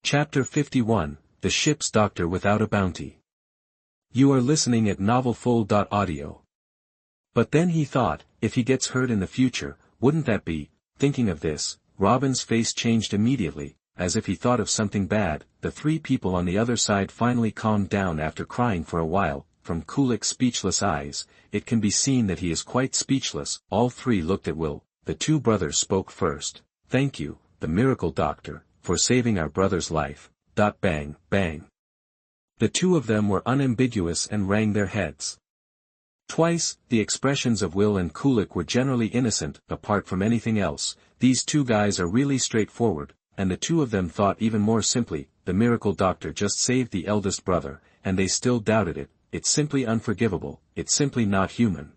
Chapter 51, The Ship's Doctor Without a Bounty. You are listening at novelfull.audio. But then he thought, if he gets hurt in the future, wouldn't that be? Thinking of this, Robin's face changed immediately, as if he thought of something bad. The three people on the other side finally calmed down after crying for a while. From Kulik's speechless eyes, it can be seen that he is quite speechless. All three looked at Will. The two brothers spoke first. Thank you, the miracle doctor, for saving our brother's life. Bang, bang. The two of them were unambiguous and rang their heads. Twice, the expressions of Will and Kulik were generally innocent. Apart from anything else, these two guys are really straightforward, and the two of them thought even more simply, the miracle doctor just saved the eldest brother, and they still doubted it. It's simply unforgivable, it's simply not human.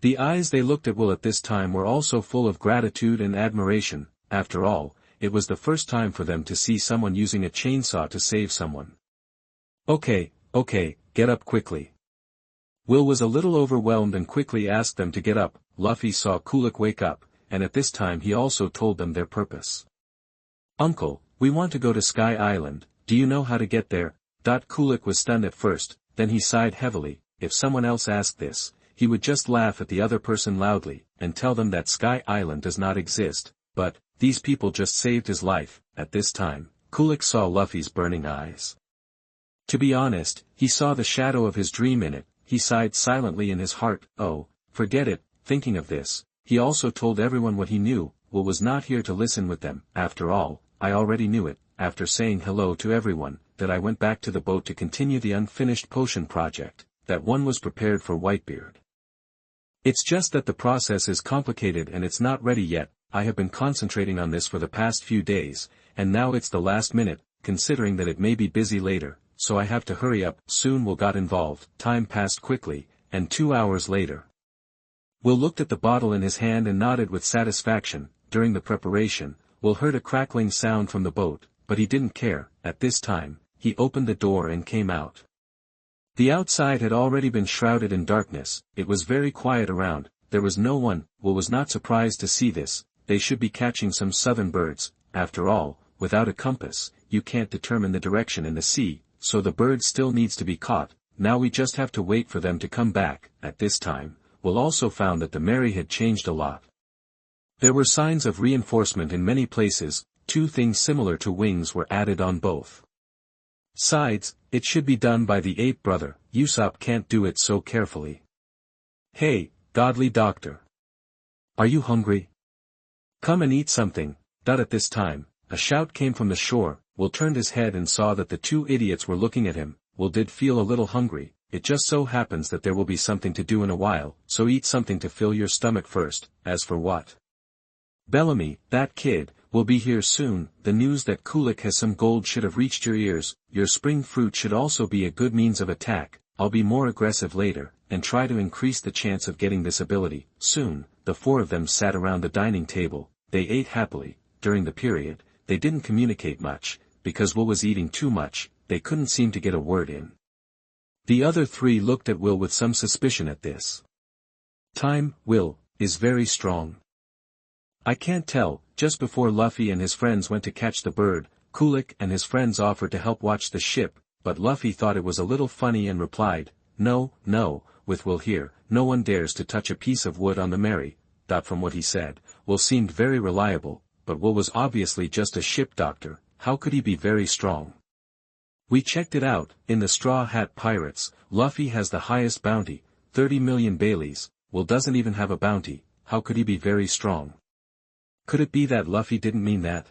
The eyes they looked at Will at this time were also full of gratitude and admiration. After all, it was the first time for them to see someone using a chainsaw to save someone. Okay, get up quickly. Will was a little overwhelmed and quickly asked them to get up. Luffy saw Kulik wake up, and at this time he also told them their purpose. Uncle, we want to go to Sky Island, do you know how to get there? Kulik was stunned at first, then he sighed heavily. If someone else asked this, he would just laugh at the other person loudly, and tell them that Sky Island does not exist, but, these people just saved his life. At this time, Kulik saw Luffy's burning eyes. To be honest, he saw the shadow of his dream in it. He sighed silently in his heart. Oh, forget it. Thinking of this, he also told everyone what he knew. Will was not here to listen with them. After all, I already knew it, after saying hello to everyone, that I went back to the boat to continue the unfinished potion project, that one was prepared for Whitebeard. It's just that the process is complicated and it's not ready yet. I have been concentrating on this for the past few days, and now it's the last minute, considering that it may be busy later, so I have to hurry up. Soon Will got involved. Time passed quickly, and 2 hours later. Will looked at the bottle in his hand and nodded with satisfaction. During the preparation, Will heard a crackling sound from the boat, but he didn't care. At this time, he opened the door and came out. The outside had already been shrouded in darkness. It was very quiet around. There was no one. Will was not surprised to see this. They should be catching some southern birds. After all, without a compass, you can't determine the direction in the sea, so the bird still needs to be caught. Now we just have to wait for them to come back. At this time, Will also found that the Mary had changed a lot. There were signs of reinforcement in many places. Two things similar to wings were added on both sides. It should be done by the ape brother. Usopp can't do it so carefully. Hey, godly doctor. Are you hungry? Come and eat something. At this time, a shout came from the shore. Will turned his head and saw that the two idiots were looking at him. Will did feel a little hungry. It just so happens that there will be something to do in a while, so eat something to fill your stomach first. As for what? Bellamy, that kid, will be here soon. The news that Kulik has some gold should have reached your ears. Your spring fruit should also be a good means of attack. I'll be more aggressive later, and try to increase the chance of getting this ability. Soon, the four of them sat around the dining table. They ate happily. During the period, they didn't communicate much, because Will was eating too much. They couldn't seem to get a word in. The other three looked at Will with some suspicion at this time. Will is very strong. I can't tell. Just before Luffy and his friends went to catch the bird, Kulik and his friends offered to help watch the ship, but Luffy thought it was a little funny and replied, No, with Will here, no one dares to touch a piece of wood on the Mary. From what he said, Will seemed very reliable, but Will was obviously just a ship doctor. How could he be very strong? We checked it out. In the Straw Hat Pirates, Luffy has the highest bounty, 30 million Baileys. Will doesn't even have a bounty. How could he be very strong? Could it be that Luffy didn't mean that?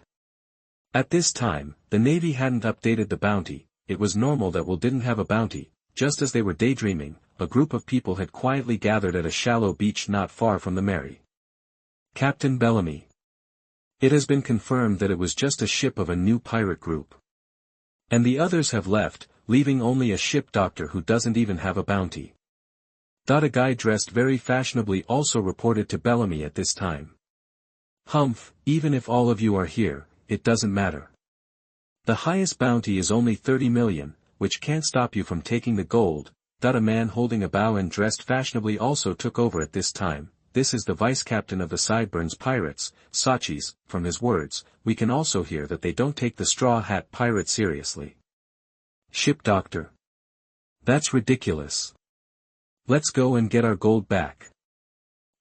At this time, the Navy hadn't updated the bounty. It was normal that Will didn't have a bounty. Just as they were daydreaming, a group of people had quietly gathered at a shallow beach not far from the Mary. Captain Bellamy. It has been confirmed that it was just a ship of a new pirate group. And the others have left, leaving only a ship doctor who doesn't even have a bounty. A guy dressed very fashionably also reported to Bellamy at this time. Humph, even if all of you are here, it doesn't matter. The highest bounty is only 30 million, which can't stop you from taking the gold. A man holding a bow and dressed fashionably also took over at this time. this is the vice-captain of the Sideburns Pirates, Sachis. From his words, we can also hear that they don't take the Straw Hat Pirate seriously. Ship doctor. That's ridiculous. Let's go and get our gold back.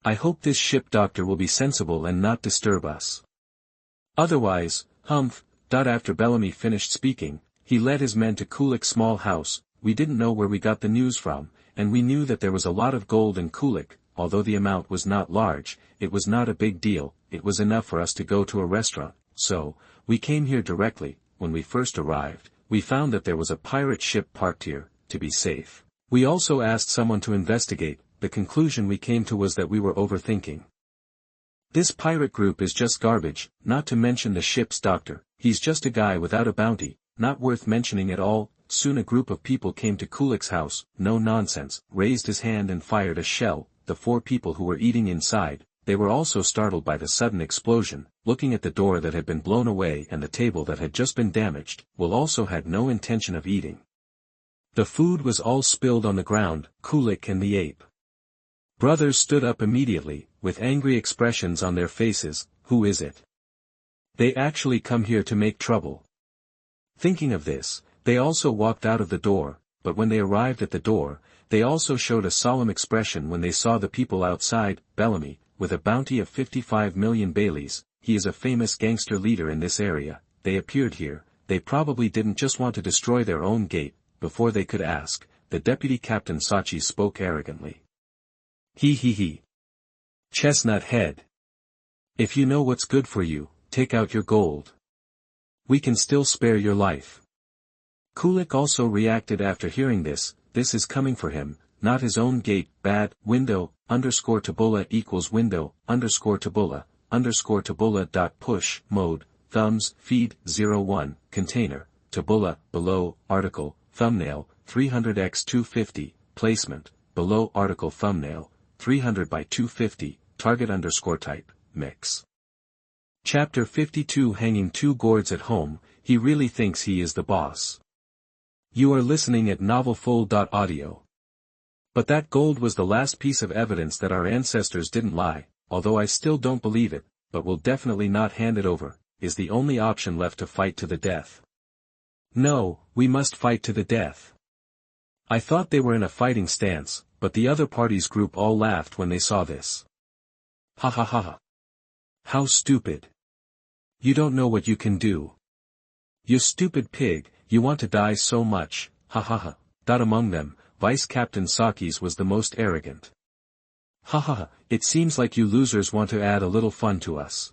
I hope this ship doctor will be sensible and not disturb us. Otherwise, humph. After Bellamy finished speaking, he led his men to Kulik's small house. We didn't know where we got the news from, and we knew that there was a lot of gold in Kulik. Although the amount was not large, it was not a big deal. It was enough for us to go to a restaurant, so we came here directly. When we first arrived, we found that there was a pirate ship parked here, to be safe. We also asked someone to investigate. The conclusion we came to was that we were overthinking. This pirate group is just garbage, not to mention the ship's doctor. He's just a guy without a bounty, not worth mentioning at all. Soon a group of people came to Kulik's house, no nonsense, raised his hand and fired a shell. The 4 people who were eating inside, they were also startled by the sudden explosion, looking at the door that had been blown away and the table that had just been damaged. Will also had no intention of eating. The food was all spilled on the ground. Kulik and the ape brothers stood up immediately, with angry expressions on their faces. Who is it? They actually come here to make trouble. Thinking of this, they also walked out of the door, but when they arrived at the door, they also showed a solemn expression when they saw the people outside. Bellamy, with a bounty of 55 million Baileys, he is a famous gangster leader in this area. They appeared here. They probably didn't just want to destroy their own gate. Before they could ask, the deputy captain Sachi spoke arrogantly. He. Chestnut head. If you know what's good for you, take out your gold. We can still spare your life. Kulik also reacted after hearing this. This is coming for him, not his own gate. Bad. Window, _Tabula equals window, _Tabula. Push, mode, thumbs, feed, 01, container, Tabula, below, article, thumbnail, 300x250, placement, below article thumbnail, 300 by 250, target _type, mix. Chapter 52 Hanging 2 gourds at home. He really thinks he is the boss. You are listening at novelfull.audio. But that gold was the last piece of evidence that our ancestors didn't lie, although I still don't believe it, but will definitely not hand it over. Is the only option left to fight to the death. No, we must fight to the death. I thought they were in a fighting stance, but the other party's group all laughed when they saw this. Ha ha ha ha. How stupid. You don't know what you can do. You stupid pig, you want to die so much, ha ha ha. Among them, Vice Captain Sakis was the most arrogant. Ha ha ha, it seems like you losers want to add a little fun to us.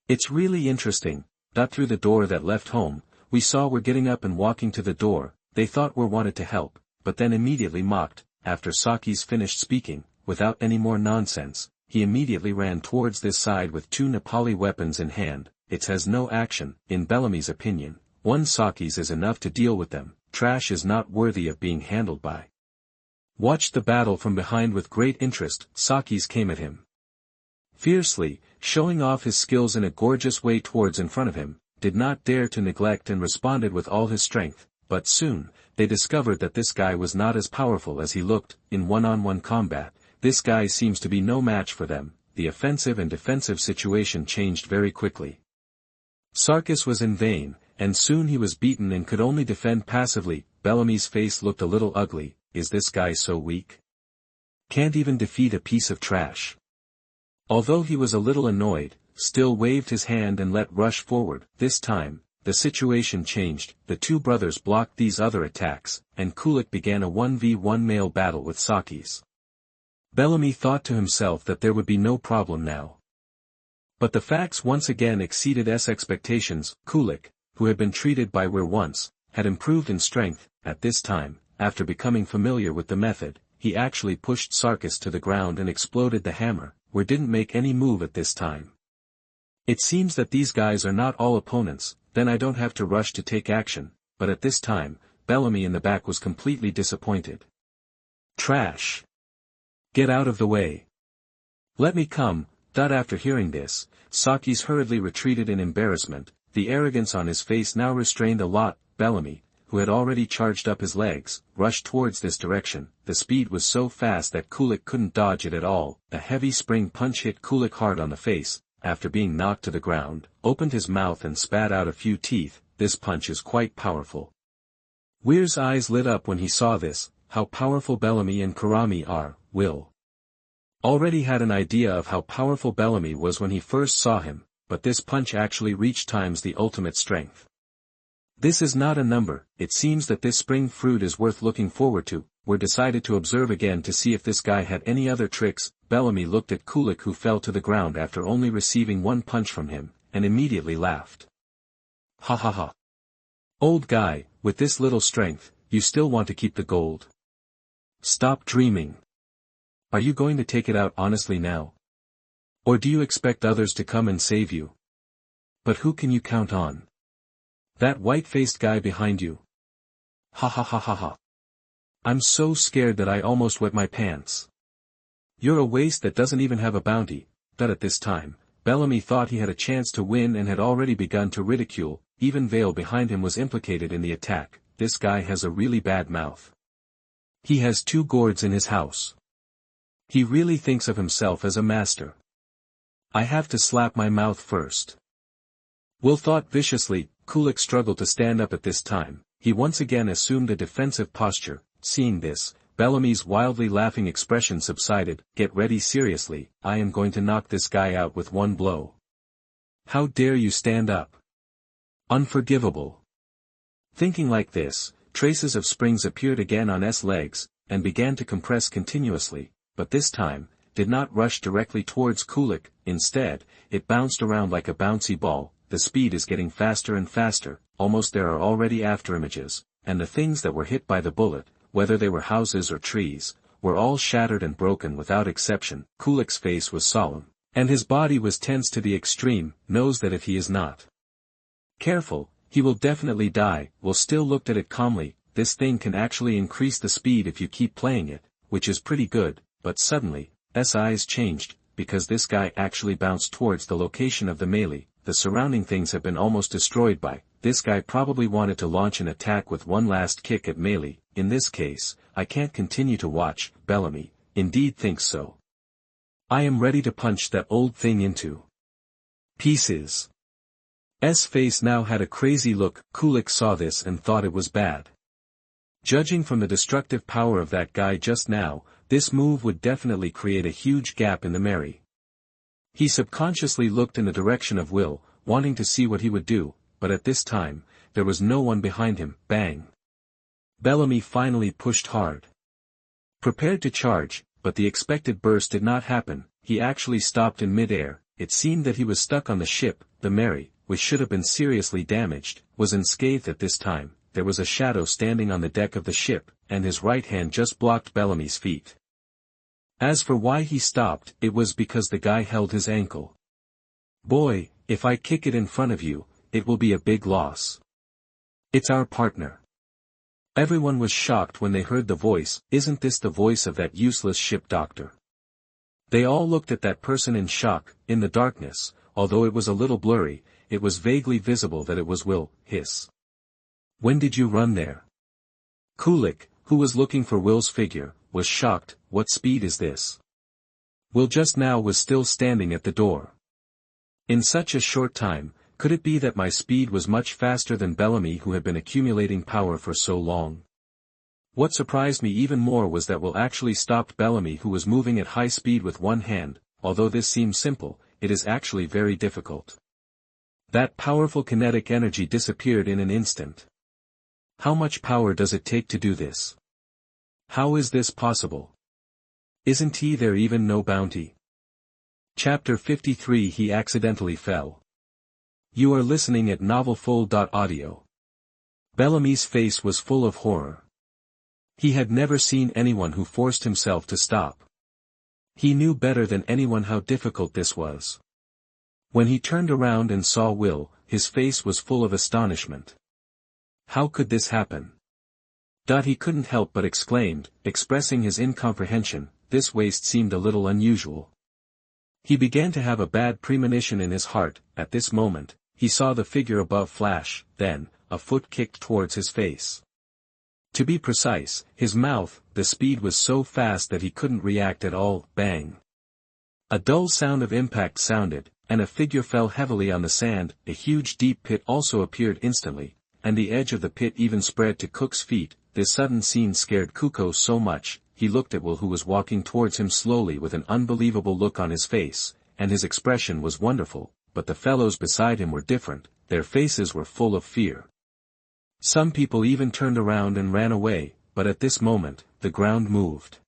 It's really interesting. Through the door that left home, we saw we're getting up and walking to the door. They thought we wanted to help, but then immediately mocked. After Sakis finished speaking, without any more nonsense, he immediately ran towards this side with 2 Nepali weapons in hand. It has no action. In Bellamy's opinion, 1 Sakis is enough to deal with them. Trash is not worthy of being handled by. Watched the battle from behind with great interest. Sakis came at him fiercely, showing off his skills in a gorgeous way towards in front of him, did not dare to neglect and responded with all his strength. But soon, they discovered that this guy was not as powerful as he looked. In one-on-one combat, this guy seems to be no match for them. The offensive and defensive situation changed very quickly. Sarkis was in vain, and soon he was beaten and could only defend passively. Bellamy's face looked a little ugly. Is this guy so weak? Can't even defeat a piece of trash. Although he was a little annoyed, still waved his hand and let rush forward. This time, the situation changed. The 2 brothers blocked these other attacks, and Kulik began a 1v1 male battle with Sakis. Bellamy thought to himself that there would be no problem now. But the facts once again exceeded his expectations. Kulik, who had been treated by Weir once, had improved in strength. At this time, after becoming familiar with the method, he actually pushed Sarkis to the ground and exploded the hammer. Weir didn't make any move at this time. It seems that these guys are not all opponents. Then I don't have to rush to take action. But at this time, Bellamy in the back was completely disappointed. Trash. Get out of the way. Let me come. After hearing this, Sakis hurriedly retreated in embarrassment. The arrogance on his face now restrained a lot. Bellamy, who had already charged up his legs, rushed towards this direction. The speed was so fast that Kulik couldn't dodge it at all. A heavy spring punch hit Kulik hard on the face, after being knocked to the ground, opened his mouth and spat out a few teeth. This punch is quite powerful. Weir's eyes lit up when he saw this. How powerful Bellamy and Kurami are. Will already had an idea of how powerful Bellamy was when he first saw him, but this punch actually reached times the ultimate strength. This is not a number. It seems that this spring fruit is worth looking forward to. We decided to observe again to see if this guy had any other tricks. Bellamy looked at Kulik, who fell to the ground after only receiving one punch from him, and immediately laughed. Ha ha ha. Old guy, with this little strength, you still want to keep the gold? Stop dreaming. Are you going to take it out honestly now? Or do you expect others to come and save you? But who can you count on? That white-faced guy behind you. Ha ha ha ha ha. I'm so scared that I almost wet my pants. You're a waste that doesn't even have a bounty. But at this time, Bellamy thought he had a chance to win and had already begun to ridicule. Even Vale behind him was implicated in the attack. This guy has a really bad mouth. He has 2 gourds in his house. He really thinks of himself as a master. I have to slap my mouth first. Will thought viciously. Kulik struggled to stand up at this time. He once again assumed a defensive posture. Seeing this, Bellamy's wildly laughing expression subsided. Get ready seriously, I am going to knock this guy out with one blow. How dare you stand up? Unforgivable. Thinking like this, traces of springs appeared again on S legs, and began to compress continuously, but this time, did not rush directly towards Kulik. Instead, it bounced around like a bouncy ball. The speed is getting faster and faster, almost there are already afterimages, and the things that were hit by the bullet, whether they were houses or trees, were all shattered and broken without exception. Kulik's face was solemn, and his body was tense to the extreme. Knows that if he is not careful, he will definitely die. Will still looked at it calmly. This thing can actually increase the speed if you keep playing it, which is pretty good, but suddenly, S eyes changed, because this guy actually bounced towards the location of the melee. The surrounding things have been almost destroyed by. This guy probably wanted to launch an attack with one last kick at melee. In this case, I can't continue to watch. Bellamy, indeed thinks so. I am ready to punch that old thing into pieces. S face now had a crazy look. Kulik saw this and thought it was bad. Judging from the destructive power of that guy just now, this move would definitely create a huge gap in the melee. He subconsciously looked in the direction of Will, wanting to see what he would do, but at this time, there was no one behind him. Bang! Bellamy finally pushed hard. Prepared to charge, but the expected burst did not happen. He actually stopped in mid-air. It seemed that he was stuck on the ship. The Mary, which should have been seriously damaged, was unscathed at this time. There was a shadow standing on the deck of the ship, and his right hand just blocked Bellamy's feet. As for why he stopped, it was because the guy held his ankle. Boy, if I kick it in front of you, it will be a big loss. It's our partner. Everyone was shocked when they heard the voice. Isn't this the voice of that useless ship doctor? They all looked at that person in shock. In the darkness, although it was a little blurry, it was vaguely visible that it was Will. Hiss. When did you run there? Kulik, who was looking for Will's figure, was shocked. What speed is this? Will just now was still standing at the door. In such a short time, could it be that my speed was much faster than Bellamy, who had been accumulating power for so long? What surprised me even more was that Will actually stopped Bellamy, who was moving at high speed with one hand. Although this seems simple, it is actually very difficult. That powerful kinetic energy disappeared in an instant. How much power does it take to do this? How is this possible? Isn't there even no bounty? Chapter 53 He accidentally fell. You are listening at novelfull.audio. Bellamy's face was full of horror. He had never seen anyone who forced himself to stop. He knew better than anyone how difficult this was. When he turned around and saw Will, his face was full of astonishment. How could this happen? He couldn't help but exclaimed, expressing his incomprehension. This waste seemed a little unusual. He began to have a bad premonition in his heart. At this moment, he saw the figure above flash. Then, a foot kicked towards his face. To be precise, his mouth. The speed was so fast that he couldn't react at all. Bang! A dull sound of impact sounded, and a figure fell heavily on the sand. A huge deep pit also appeared instantly, and the edge of the pit even spread to Cook's feet. This sudden scene scared Kuko so much, he looked at Will, who was walking towards him slowly with an unbelievable look on his face, and his expression was wonderful, but the fellows beside him were different, their faces were full of fear. Some people even turned around and ran away, but at this moment, the ground moved.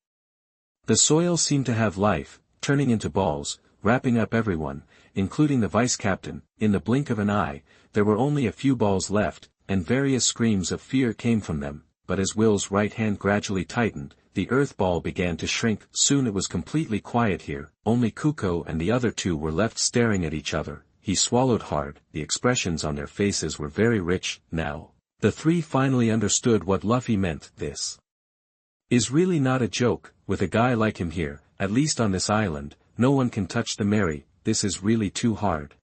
The soil seemed to have life, turning into balls, wrapping up everyone, including the vice-captain. In the blink of an eye, there were only a few balls left, and various screams of fear came from them, but as Will's right hand gradually tightened, the earth ball began to shrink. Soon it was completely quiet here, only Kuko and the other two were left staring at each other. He swallowed hard, the expressions on their faces were very rich. Now, the three finally understood what Luffy meant. This is really not a joke. With a guy like him here, at least on this island, no one can touch the Mary. This is really too hard.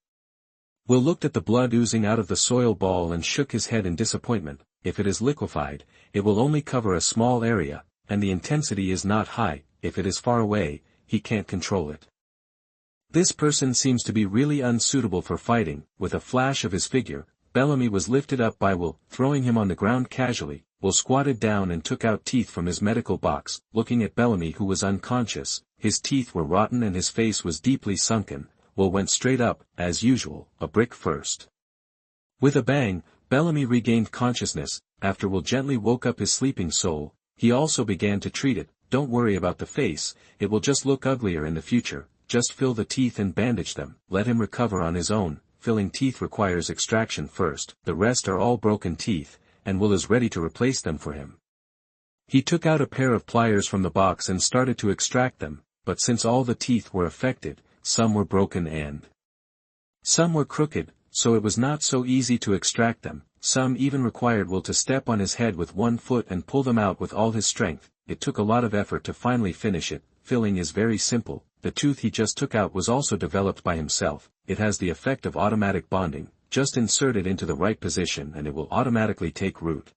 Will looked at the blood oozing out of the soil ball and shook his head in disappointment. If it is liquefied, it will only cover a small area, and the intensity is not high. If it is far away, he can't control it. This person seems to be really unsuitable for fighting. With a flash of his figure, Bellamy was lifted up by Will, throwing him on the ground casually. Will squatted down and took out teeth from his medical box, looking at Bellamy, who was unconscious. His teeth were rotten and his face was deeply sunken. Will went straight up, as usual, a brick first. With a bang, Bellamy regained consciousness. After Will gently woke up his sleeping soul, he also began to treat it. Don't worry about the face, it will just look uglier in the future. Just fill the teeth and bandage them. Let him recover on his own. Filling teeth requires extraction first. The rest are all broken teeth, and Will is ready to replace them for him. He took out a pair of pliers from the box and started to extract them, but since all the teeth were affected, some were broken and some were crooked, so it was not so easy to extract them. Some even required Will to step on his head with one foot and pull them out with all his strength. It took a lot of effort to finally finish it. Filling is very simple. The tooth he just took out was also developed by himself. It has the effect of automatic bonding. Just insert it into the right position and it will automatically take root.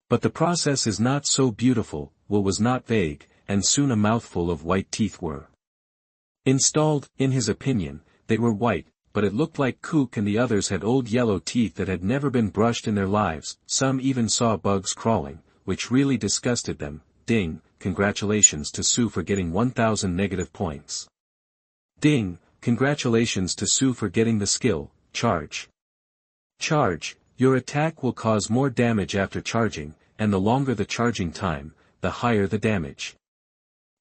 But the process is not so beautiful. Will was not vague, and soon a mouthful of white teeth were installed. In his opinion, they were white, but it looked like Kook and the others had old yellow teeth that had never been brushed in their lives. Some even saw bugs crawling, which really disgusted them. Ding, congratulations to Sue for getting 1,000 negative points. Ding, congratulations to Sue for getting the skill, charge. Charge, your attack will cause more damage after charging, and the longer the charging time, the higher the damage.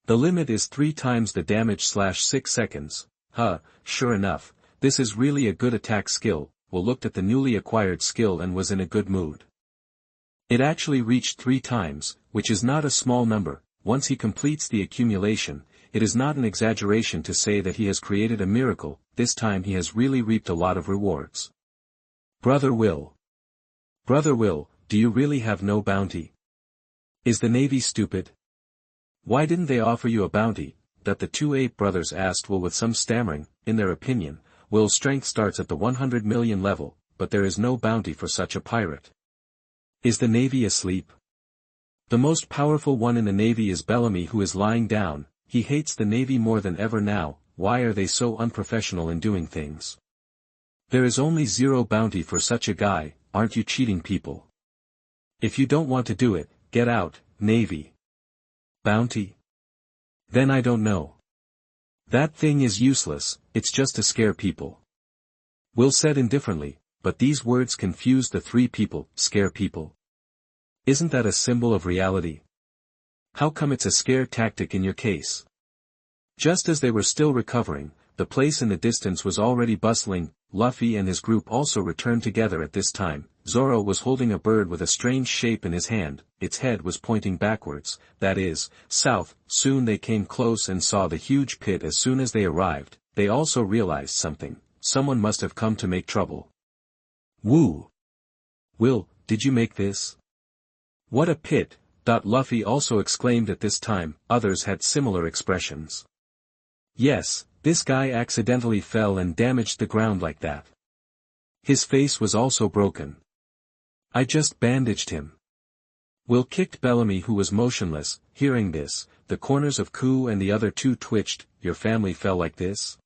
The limit is 3 times the damage / 6 seconds. Sure enough, this is really a good attack skill. Will looked at the newly acquired skill and was in a good mood. It actually reached 3 times, which is not a small number. Once he completes the accumulation, it is not an exaggeration to say that he has created a miracle. This time he has really reaped a lot of rewards. Brother Will. Brother Will, do you really have no bounty? Is the Navy stupid? Why didn't they offer you a bounty? That the 2 ape brothers asked Will with some stammering. In their opinion, Will's strength starts at the 100 million level, but there is no bounty for such a pirate. Is the Navy asleep? The most powerful one in the Navy is Bellamy, who is lying down. He hates the Navy more than ever now. Why are they so unprofessional in doing things? There is only 0 bounty for such a guy. Aren't you cheating people? If you don't want to do it, get out. Navy. Bounty? Then I don't know. That thing is useless, it's just to scare people. Will said indifferently, but these words confused the 3 people. Scare people? Isn't that a symbol of reality? How come it's a scare tactic in your case? Just as they were still recovering, the place in the distance was already bustling. Luffy and his group also returned together at this time. Zoro was holding a bird with a strange shape in his hand. Its head was pointing backwards, that is, south. Soon they came close and saw the huge pit. As soon as they arrived, they also realized something. Someone must have come to make trouble. Woo! Will, did you make this? What a pit! Luffy also exclaimed at this time. Others had similar expressions. Yes, this guy accidentally fell and damaged the ground like that. His face was also broken. I just bandaged him. Will kicked Bellamy, who was motionless. Hearing this, the corners of Ku and the other two twitched. Your family fell like this?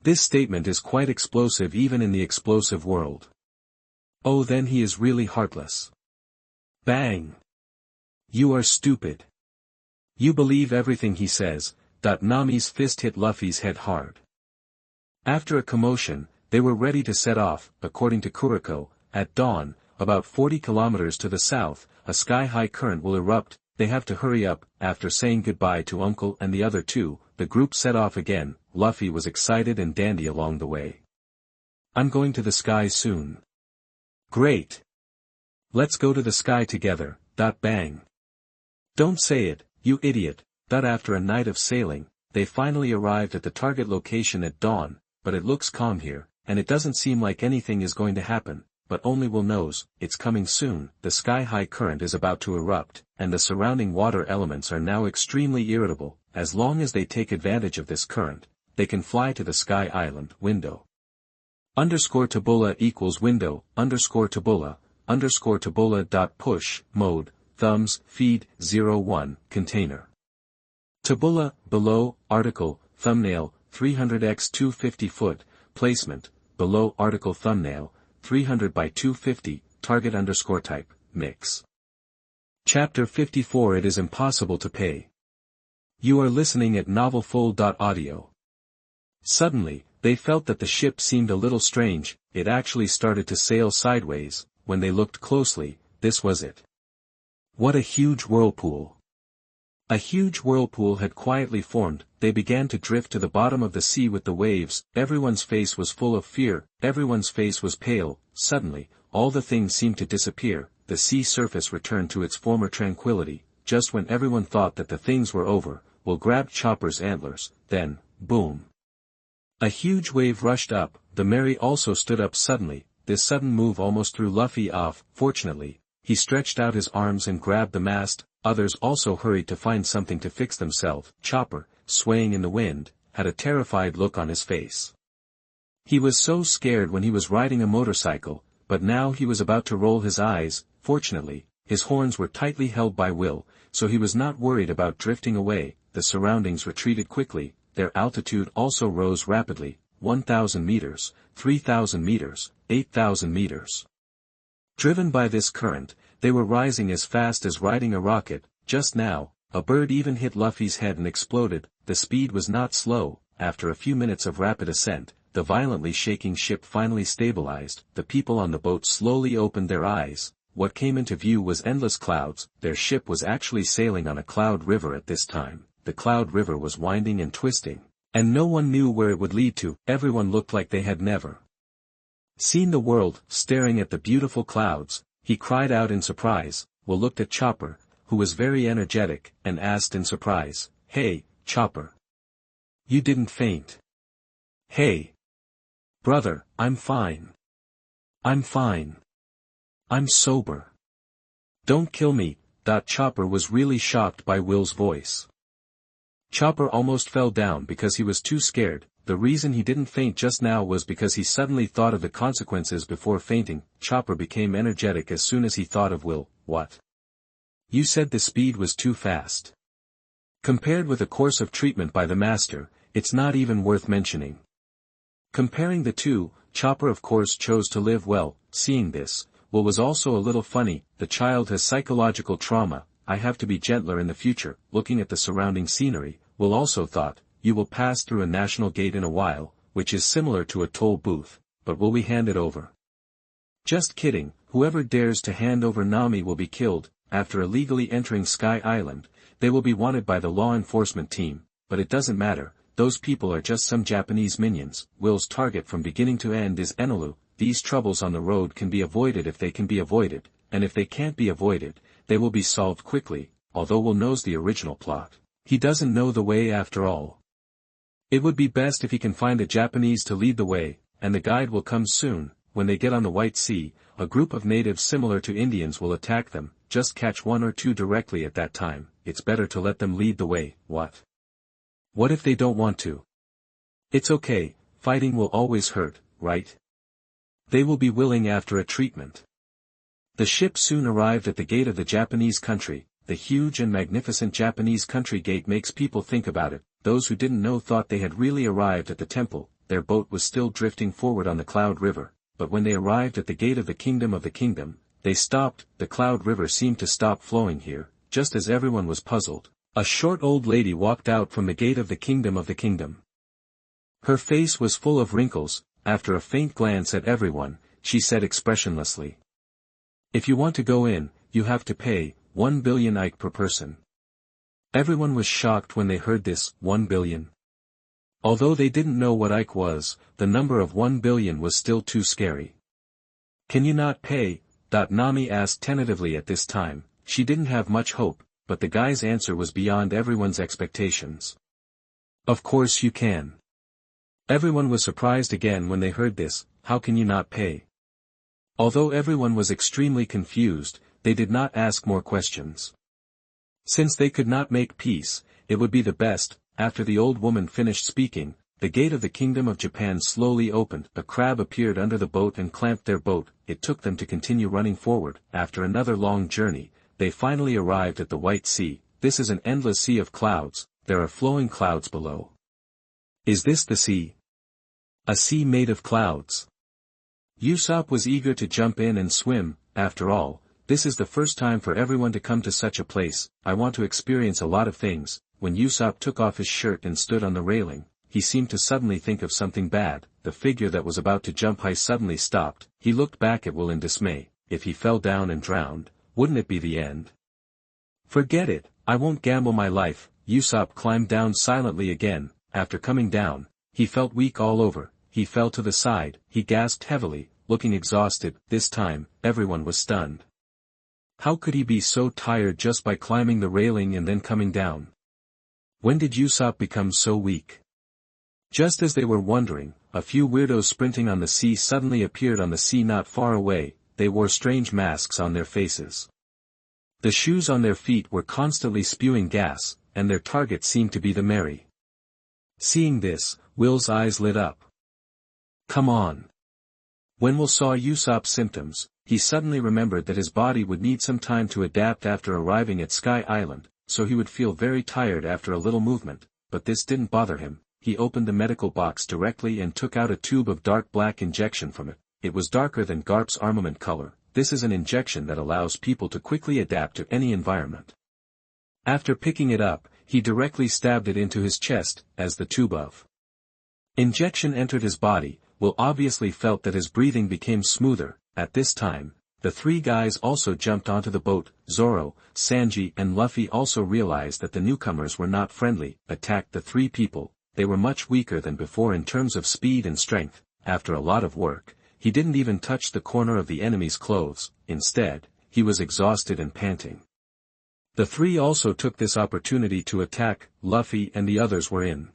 This statement is quite explosive even in the explosive world. Oh, then he is really heartless. Bang! You are stupid. You believe everything he says. Nami's fist hit Luffy's head hard. After a commotion, they were ready to set off. According to Kuriko, at dawn, about 40 kilometers to the south, a sky-high current will erupt. They have to hurry up. After saying goodbye to Uncle and the other two, the group set off again. Luffy was excited and dandy along the way. I'm going to the sky soon. Great. Let's go to the sky together. Bang. Don't say it, you idiot. After a night of sailing, they finally arrived at the target location at dawn, but it looks calm here, and it doesn't seem like anything is going to happen, but only Will knows, it's coming soon. The sky-high current is about to erupt, and the surrounding water elements are now extremely irritable. As long as they take advantage of this current, they can fly to the sky island window. _Tabula equals window, _Tabula, push, mode, thumbs, feed, 01, container. Tabula, below, article, thumbnail, 300x 250 foot, placement, below article thumbnail, 300 by 250, target _type, mix. Chapter 54 It is impossible to pay. You are listening at novelfull.audio. Suddenly, they felt that the ship seemed a little strange. It actually started to sail sideways. When they looked closely, this was it. What a huge whirlpool. A huge whirlpool had quietly formed. They began to drift to the bottom of the sea with the waves. Everyone's face was full of fear, everyone's face was pale. Suddenly, all the things seemed to disappear. The sea surface returned to its former tranquility. Just when everyone thought that the things were over, Will grabbed Chopper's antlers, then, boom. A huge wave rushed up. The Mary also stood up suddenly. This sudden move almost threw Luffy off. Fortunately, he stretched out his arms and grabbed the mast. Others also hurried to find something to fix themselves. Chopper, swaying in the wind, had a terrified look on his face. He was so scared when he was riding a motorcycle, but now he was about to roll his eyes. Fortunately, his horns were tightly held by Will, so he was not worried about drifting away. The surroundings retreated quickly. Their altitude also rose rapidly. 1,000 meters, 3,000 meters, 8,000 meters. Driven by this current, they were rising as fast as riding a rocket. Just now, a bird even hit Luffy's head and exploded. The speed was not slow. After a few minutes of rapid ascent, the violently shaking ship finally stabilized. The people on the boat slowly opened their eyes. What came into view was endless clouds. Their ship was actually sailing on a cloud river at this time. The cloud river was winding and twisting, and no one knew where it would lead to. Everyone looked like they had never seen the world. Staring at the beautiful clouds, he cried out in surprise. Will looked at Chopper, who was very energetic, and asked in surprise, "Hey, Chopper. You didn't faint?" "Hey. Brother, I'm fine. I'm fine. I'm sober. Don't kill me." Chopper was really shocked by Will's voice. Chopper almost fell down because he was too scared. The reason he didn't faint just now was because he suddenly thought of the consequences before fainting. Chopper became energetic as soon as he thought of Will. "What? You said the speed was too fast. Compared with a course of treatment by the master, it's not even worth mentioning." Comparing the two, Chopper of course chose to live well. Seeing this, Will was also a little funny. The child has psychological trauma. I have to be gentler in the future. Looking at the surrounding scenery, Will also thought, you will pass through a national gate in a while, which is similar to a toll booth, but will we hand it over? Just kidding, whoever dares to hand over Nami will be killed. After illegally entering Sky Island, they will be wanted by the law enforcement team, but it doesn't matter, those people are just some Japanese minions. Will's target from beginning to end is Enelu. These troubles on the road can be avoided if they can be avoided, and if they can't be avoided, they will be solved quickly. Although Will knows the original plot, he doesn't know the way after all. It would be best if he can find a Japanese to lead the way, and the guide will come soon. When they get on the White Sea, a group of natives similar to Indians will attack them. Just catch one or two directly at that time. It's better to let them lead the way. What? What if they don't want to? It's okay, fighting will always hurt, right? They will be willing after a treatment. The ship soon arrived at the gate of the Japanese country. The huge and magnificent Japanese country gate makes people think about it. Those who didn't know thought they had really arrived at the temple. Their boat was still drifting forward on the Cloud River, but when they arrived at the gate of the kingdom, they stopped. The Cloud River seemed to stop flowing here, just as everyone was puzzled. A short old lady walked out from the gate of the kingdom. Her face was full of wrinkles. After a faint glance at everyone, she said expressionlessly, "If you want to go in, you have to pay 1 billion Ike per person." Everyone was shocked when they heard this, 1 billion. Although they didn't know what Ike was, the number of 1 billion was still too scary. "Can you not pay?" Nami asked tentatively at this time. She didn't have much hope, but the guy's answer was beyond everyone's expectations. "Of course you can." Everyone was surprised again when they heard this. "How can you not pay?" Although everyone was extremely confused, they did not ask more questions. Since they could not make peace, it would be the best. After the old woman finished speaking, the gate of the Kingdom of Japan slowly opened. A crab appeared under the boat and clamped their boat. It took them to continue running forward. After another long journey, they finally arrived at the White Sea. This is an endless sea of clouds. There are flowing clouds below. Is this the sea? A sea made of clouds. Usopp was eager to jump in and swim. After all, this is the first time for everyone to come to such a place. I want to experience a lot of things. When Usopp took off his shirt and stood on the railing, he seemed to suddenly think of something bad. The figure that was about to jump high suddenly stopped. He looked back at Will in dismay. If he fell down and drowned, wouldn't it be the end? "Forget it, I won't gamble my life." Usopp climbed down silently again. After coming down, he felt weak all over. He fell to the side. He gasped heavily, looking exhausted. This time, everyone was stunned. How could he be so tired just by climbing the railing and then coming down? When did Usopp become so weak? Just as they were wondering, a few weirdos sprinting on the sea suddenly appeared on the sea not far away. They wore strange masks on their faces. The shoes on their feet were constantly spewing gas, and their target seemed to be the Mary. Seeing this, Will's eyes lit up. "Come on." When Will saw Usopp's symptoms, he suddenly remembered that his body would need some time to adapt after arriving at Sky Island, so he would feel very tired after a little movement, but this didn't bother him. He opened the medical box directly and took out a tube of dark black injection from it. It was darker than Garp's armament color. This is an injection that allows people to quickly adapt to any environment. After picking it up, he directly stabbed it into his chest. As the tube of injection entered his body, Will obviously felt that his breathing became smoother. At this time, the three guys also jumped onto the boat. Zoro, Sanji and Luffy also realized that the newcomers were not friendly, attacked the three people. They were much weaker than before in terms of speed and strength. After a lot of work, he didn't even touch the corner of the enemy's clothes. Instead, he was exhausted and panting. The three also took this opportunity to attack. Luffy and the others were in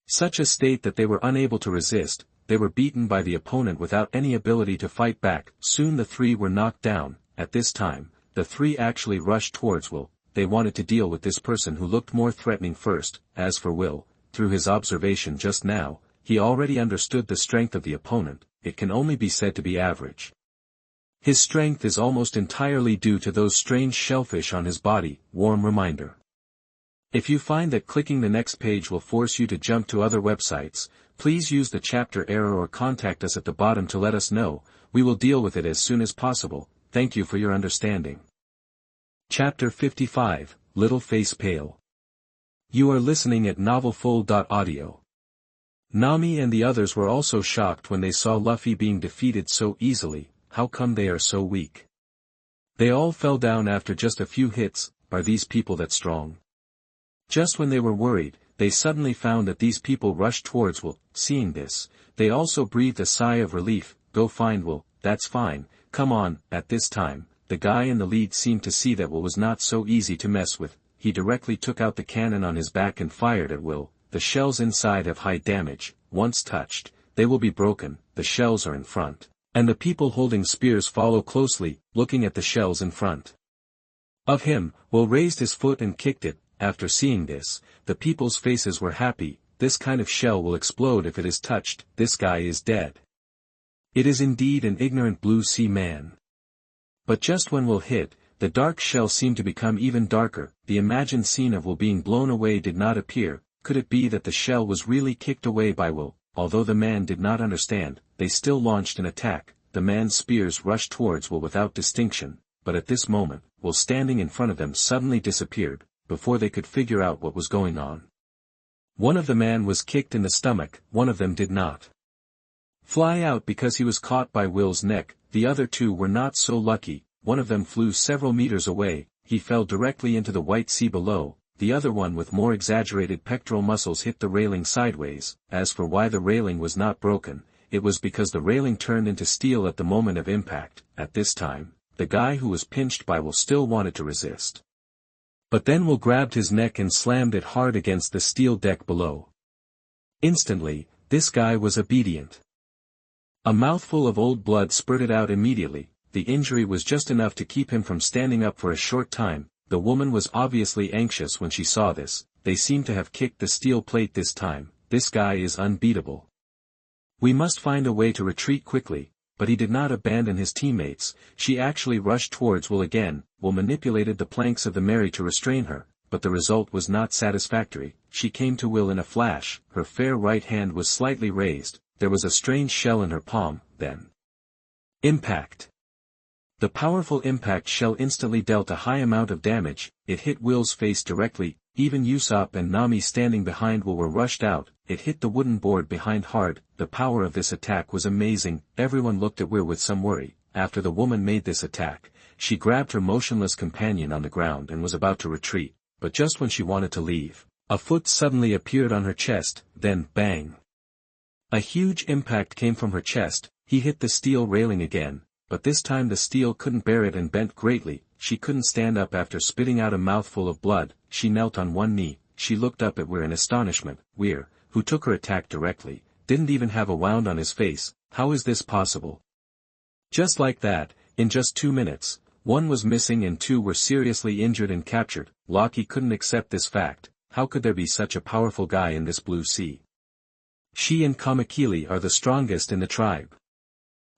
such a state that they were unable to resist. They were beaten by the opponent without any ability to fight back. Soon the three were knocked down. At this time, the three actually rushed towards Will. They wanted to deal with this person who looked more threatening first. As for Will, through his observation just now, he already understood the strength of the opponent. It can only be said to be average. His strength is almost entirely due to those strange shellfish on his body. Warm reminder. If you find that clicking the next page will force you to jump to other websites, please use the chapter error or contact us at the bottom to let us know. We will deal with it as soon as possible. Thank you for your understanding. Chapter 55, Little Face Pale. You are listening at novelfull.audio. Nami and the others were also shocked when they saw Luffy being defeated so easily. How come they are so weak? They all fell down after just a few hits. Are these people that strong? Just when they were worried, they suddenly found that these people rushed towards Will. Seeing this, they also breathed a sigh of relief. Go find Will, that's fine, come on. At this time, the guy in the lead seemed to see that Will was not so easy to mess with. He directly took out the cannon on his back and fired at Will. The shells inside have high damage. Once touched, they will be broken. The shells are in front, and the people holding spears follow closely, looking at the shells in front of him. Will raised his foot and kicked it. After seeing this, the people's faces were happy. This kind of shell will explode if it is touched. This guy is dead. It is indeed an ignorant blue sea man. But just when Will hit, the dark shell seemed to become even darker. The imagined scene of Will being blown away did not appear. Could it be that the shell was really kicked away by Will? Although the man did not understand, they still launched an attack. The man's spears rushed towards Will without distinction, but at this moment, Will standing in front of them suddenly disappeared, before they could figure out what was going on. One of the man was kicked in the stomach, one of them did not fly out because he was caught by Will's neck. The other two were not so lucky. One of them flew several meters away, he fell directly into the white sea below. The other one with more exaggerated pectoral muscles hit the railing sideways. As for why the railing was not broken, it was because the railing turned into steel at the moment of impact. At this time, the guy who was pinched by Will still wanted to resist. But then Will grabbed his neck and slammed it hard against the steel deck below. Instantly, this guy was obedient. A mouthful of old blood spurted out immediately. The injury was just enough to keep him from standing up for a short time. The woman was obviously anxious when she saw this. They seem to have kicked the steel plate this time. This guy is unbeatable. We must find a way to retreat quickly. But he did not abandon his teammates. She actually rushed towards Will again. Will manipulated the planks of the Mary to restrain her, but the result was not satisfactory. She came to Will in a flash. Her fair right hand was slightly raised. There was a strange shell in her palm. Then impact. The powerful impact shell instantly dealt a high amount of damage. It hit Will's face directly. Even Usopp and Nami standing behind Will were rushed out. It hit the wooden board behind hard. The power of this attack was amazing. Everyone looked at Will with some worry. After the woman made this attack, she grabbed her motionless companion on the ground and was about to retreat. But just when she wanted to leave, a foot suddenly appeared on her chest. Then, bang! A huge impact came from her chest. He hit the steel railing again. But this time the steel couldn't bear it and bent greatly. She couldn't stand up after spitting out a mouthful of blood. She knelt on one knee. She looked up at Weir in astonishment. Weir, who took her attack directly, didn't even have a wound on his face. How is this possible? Just like that, in just 2 minutes, one was missing and two were seriously injured and captured. Loki couldn't accept this fact. How could there be such a powerful guy in this blue sea? She and Kamakili are the strongest in the tribe.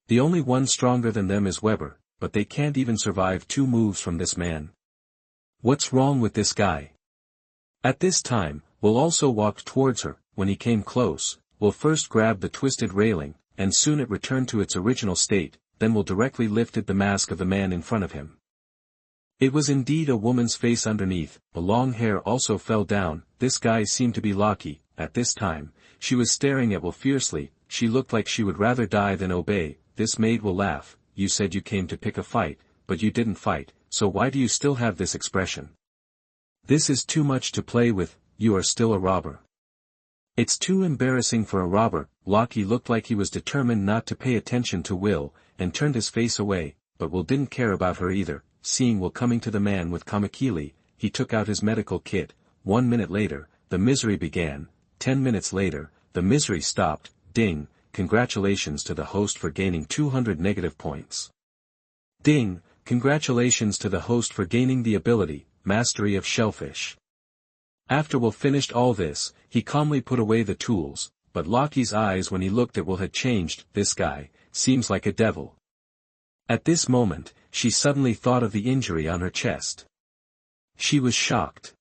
The only one stronger than them is Weber, but they can't even survive 2 moves from this man. What's wrong with this guy? At this time, Will also walked towards her. When he came close, Will first grabbed the twisted railing, and soon it returned to its original state. Then Will directly lifted the mask of the man in front of him. It was indeed a woman's face underneath. The long hair also fell down. This guy seemed to be Loki. At this time, she was staring at Will fiercely. She looked like she would rather die than obey. This made Will laugh. You said you came to pick a fight, but you didn't fight, so why do you still have this expression? This is too much to play with. You are still a robber. It's too embarrassing for a robber. Loki looked like he was determined not to pay attention to Will, and turned his face away, but Will didn't care about her either. Seeing Will coming to the man with Kamakili, he took out his medical kit. 1 minute later, the misery began. 10 minutes later, the misery stopped. Ding! Congratulations to the host for gaining 200 negative points. Ding! Congratulations to the host for gaining the ability, Mastery of Shellfish. After Will finished all this, he calmly put away the tools, but Loki's eyes when he looked at Will had changed. This guy seems like a devil. At this moment, she suddenly thought of the injury on her chest. She was shocked.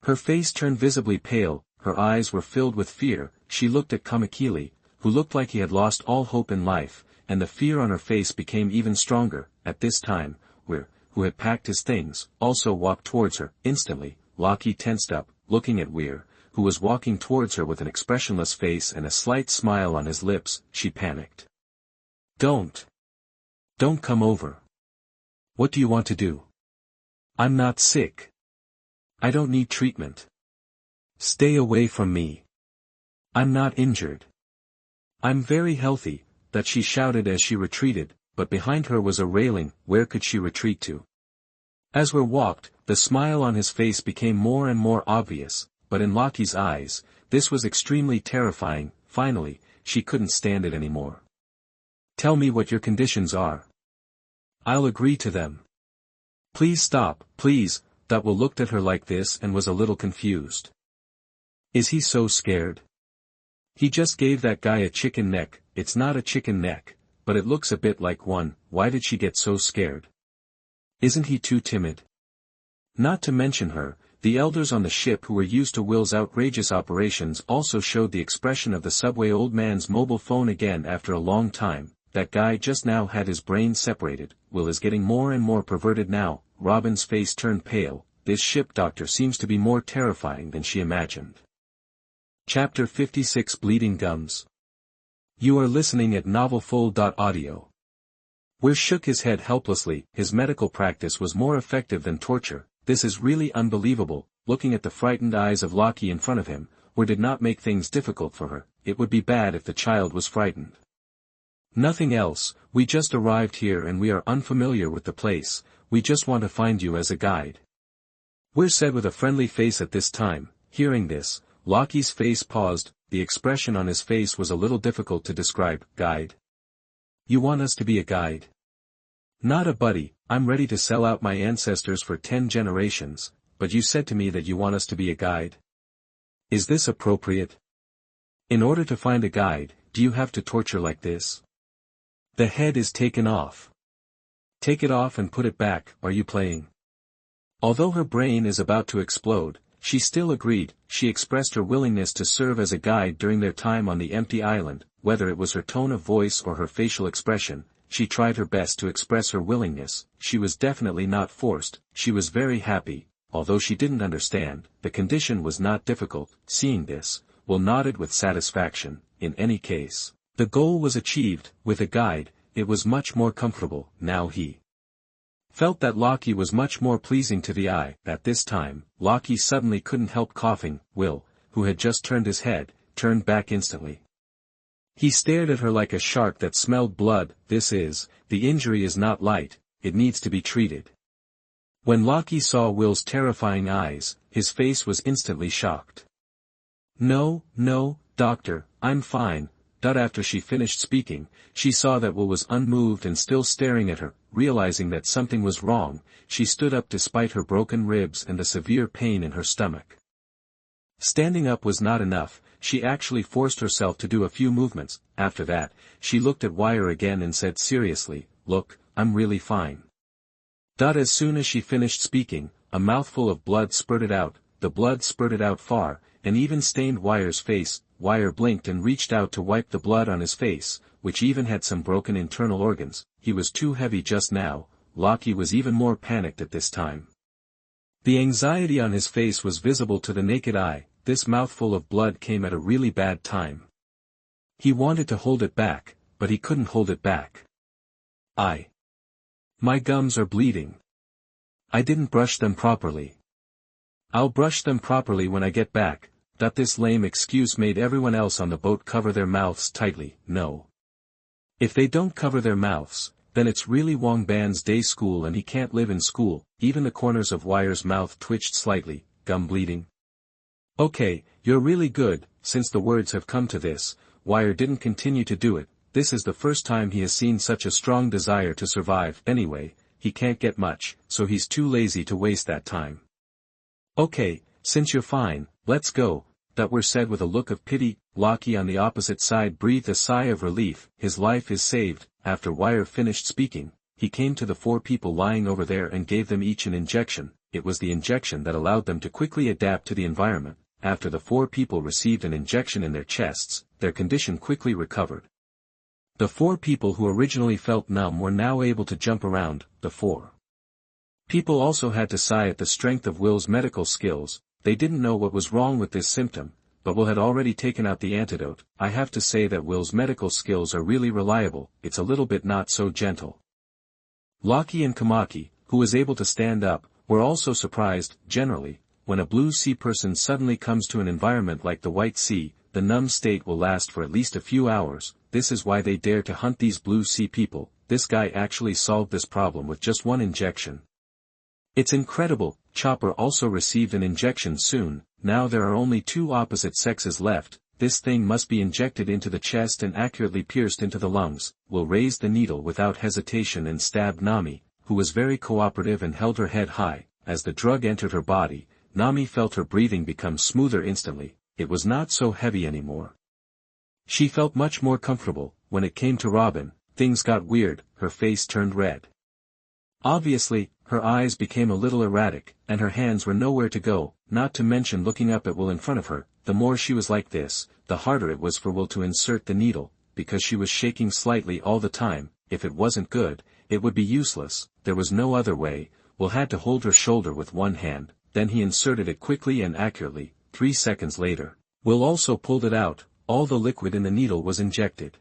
Her face turned visibly pale, her eyes were filled with fear. She looked at Kamakili, who looked like he had lost all hope in life, and the fear on her face became even stronger. At this time, Weir, who had packed his things, also walked towards her. Instantly, Loki tensed up, looking at Weir, who was walking towards her with an expressionless face and a slight smile on his lips. She panicked. Don't come over. What do you want to do? I'm not sick. I don't need treatment. Stay away from me. I'm not injured. I'm very healthy, that she shouted as she retreated, but behind her was a railing. Where could she retreat to? As Weir walked, the smile on his face became more and more obvious, but in Loki's eyes, this was extremely terrifying. Finally, she couldn't stand it anymore. Tell me what your conditions are. I'll agree to them. Please stop, please. That Will looked at her like this and was a little confused. Is he so scared? He just gave that guy a chicken neck. It's not a chicken neck, but it looks a bit like one. Why did she get so scared? Isn't he too timid? Not to mention her, the elders on the ship who were used to Will's outrageous operations also showed the expression of the subway old man's mobile phone again after a long time. That guy just now had his brain separated. Will is getting more and more perverted now. Robin's face turned pale. This ship doctor seems to be more terrifying than she imagined. Chapter 56 Bleeding Gums. You are listening at novelfull.audio. Will shook his head helplessly. His medical practice was more effective than torture. This is really unbelievable. Looking at the frightened eyes of Lockie in front of him, Will did not make things difficult for her. It would be bad if the child was frightened. Nothing else. We just arrived here and we are unfamiliar with the place. We just want to find you as a guide. Will said with a friendly face at this time. Hearing this, Lockie's face paused. The expression on his face was a little difficult to describe. Guide? You want us to be a guide? Not a buddy. I'm ready to sell out my ancestors for 10 generations, but you said to me that you want us to be a guide. Is this appropriate? In order to find a guide, do you have to torture like this? The head is taken off. Take it off and put it back. Are you playing? Although her brain is about to explode, she still agreed. She expressed her willingness to serve as a guide during their time on the empty island. Whether it was her tone of voice or her facial expression, she tried her best to express her willingness. She was definitely not forced. She was very happy, although she didn't understand. The condition was not difficult. Seeing this, Will nodded with satisfaction. In any case, the goal was achieved. With a guide, it was much more comfortable. Now he felt that Lockie was much more pleasing to the eye. At this time, Lockie suddenly couldn't help coughing. Will, who had just turned his head, turned back instantly. He stared at her like a shark that smelled blood. The injury is not light, it needs to be treated. When Lockie saw Will's terrifying eyes, his face was instantly shocked. No, doctor, I'm fine. After she finished speaking, she saw that Will was unmoved and still staring at her. Realizing that something was wrong, she stood up despite her broken ribs and the severe pain in her stomach. Standing up was not enough, she actually forced herself to do a few movements. After that, she looked at Wire again and said seriously, Look, I'm really fine. As soon as she finished speaking, a mouthful of blood spurted out. The blood spurted out far, and even stained Wire's face. Wire blinked and reached out to wipe the blood on his face, which even had some broken internal organs. He was too heavy just now. Lockie was even more panicked at this time. The anxiety on his face was visible to the naked eye. This mouthful of blood came at a really bad time. He wanted to hold it back, but he couldn't hold it back. My gums are bleeding. I didn't brush them properly. I'll brush them properly when I get back. This lame excuse made everyone else on the boat cover their mouths tightly. No. If they don't cover their mouths, then it's really Wong Ban's day school and he can't live in school. Even the corners of Wire's mouth twitched slightly. Gum bleeding? Okay, you're really good. Since the words have come to this, Wire didn't continue to do it. This is the first time he has seen such a strong desire to survive. Anyway, he can't get much, so he's too lazy to waste that time. Okay, since you're fine, let's go. That were said with a look of pity. Lockie on the opposite side breathed a sigh of relief. His life is saved. After Wire finished speaking, he came to the 4 people lying over there and gave them each an injection. It was the injection that allowed them to quickly adapt to the environment. After the 4 people received an injection in their chests, their condition quickly recovered. The 4 people who originally felt numb were now able to jump around. The 4 people also had to sigh at the strength of Will's medical skills. They didn't know what was wrong with this symptom, but Will had already taken out the antidote. I have to say that Will's medical skills are really reliable. It's a little bit not so gentle. Lockie and Kamaki, who was able to stand up, were also surprised. Generally, when a blue sea person suddenly comes to an environment like the White Sea, the numb state will last for at least a few hours. This is why they dare to hunt these blue sea people. This guy actually solved this problem with just 1 injection. It's incredible. Chopper also received an injection soon. Now there are only 2 opposite sexes left. This thing must be injected into the chest and accurately pierced into the lungs. Will raised the needle without hesitation and stabbed Nami, who was very cooperative and held her head high. As the drug entered her body, Nami felt her breathing become smoother instantly. It was not so heavy anymore. She felt much more comfortable. When it came to Robin, things got weird. Her face turned red. Obviously, her eyes became a little erratic, and her hands were nowhere to go, not to mention looking up at Will in front of her. The more she was like this, the harder it was for Will to insert the needle, because she was shaking slightly all the time. If it wasn't good, it would be useless. There was no other way. Will had to hold her shoulder with one hand, then he inserted it quickly and accurately. 3 seconds later, Will also pulled it out. All the liquid in the needle was injected.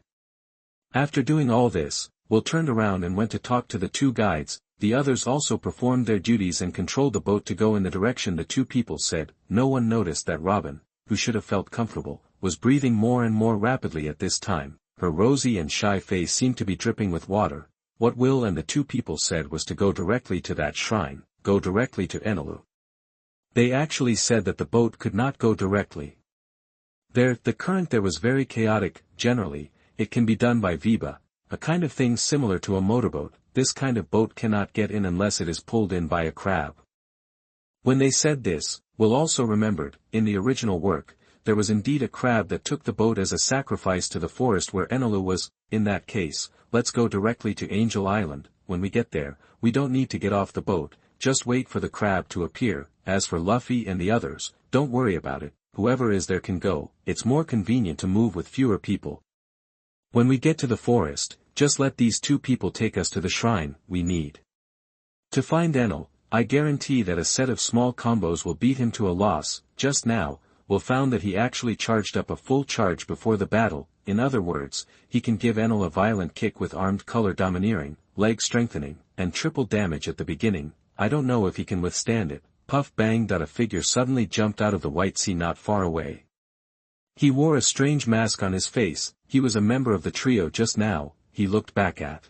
After doing all this, Will turned around and went to talk to the 2 guides. The others also performed their duties and controlled the boat to go in the direction the 2 people said. No one noticed that Robin, who should have felt comfortable, was breathing more and more rapidly at this time. Her rosy and shy face seemed to be dripping with water. What Will and the 2 people said was to go directly to that shrine, go directly to Enelu. They actually said that the boat could not go directly. The current there was very chaotic. Generally, it can be done by Viba, a kind of thing similar to a motorboat. This kind of boat cannot get in unless it is pulled in by a crab. When they said this, Will also remembered, in the original work, there was indeed a crab that took the boat as a sacrifice to the forest where Enelu was. In that case, let's go directly to Angel Island. When we get there, we don't need to get off the boat, just wait for the crab to appear. As for Luffy and the others, don't worry about it, whoever is there can go. It's more convenient to move with fewer people. When we get to the forest, just let these 2 people take us to the shrine we need. To find Enel, I guarantee that a set of small combos will beat him to a loss. Just now, Will found that he actually charged up a full charge before the battle. In other words, he can give Enel a violent kick with armed color domineering, leg strengthening, and triple damage at the beginning. I don't know if he can withstand it. Puff bang! A figure suddenly jumped out of the white sea not far away. He wore a strange mask on his face. He was a member of the trio just now. He looked back at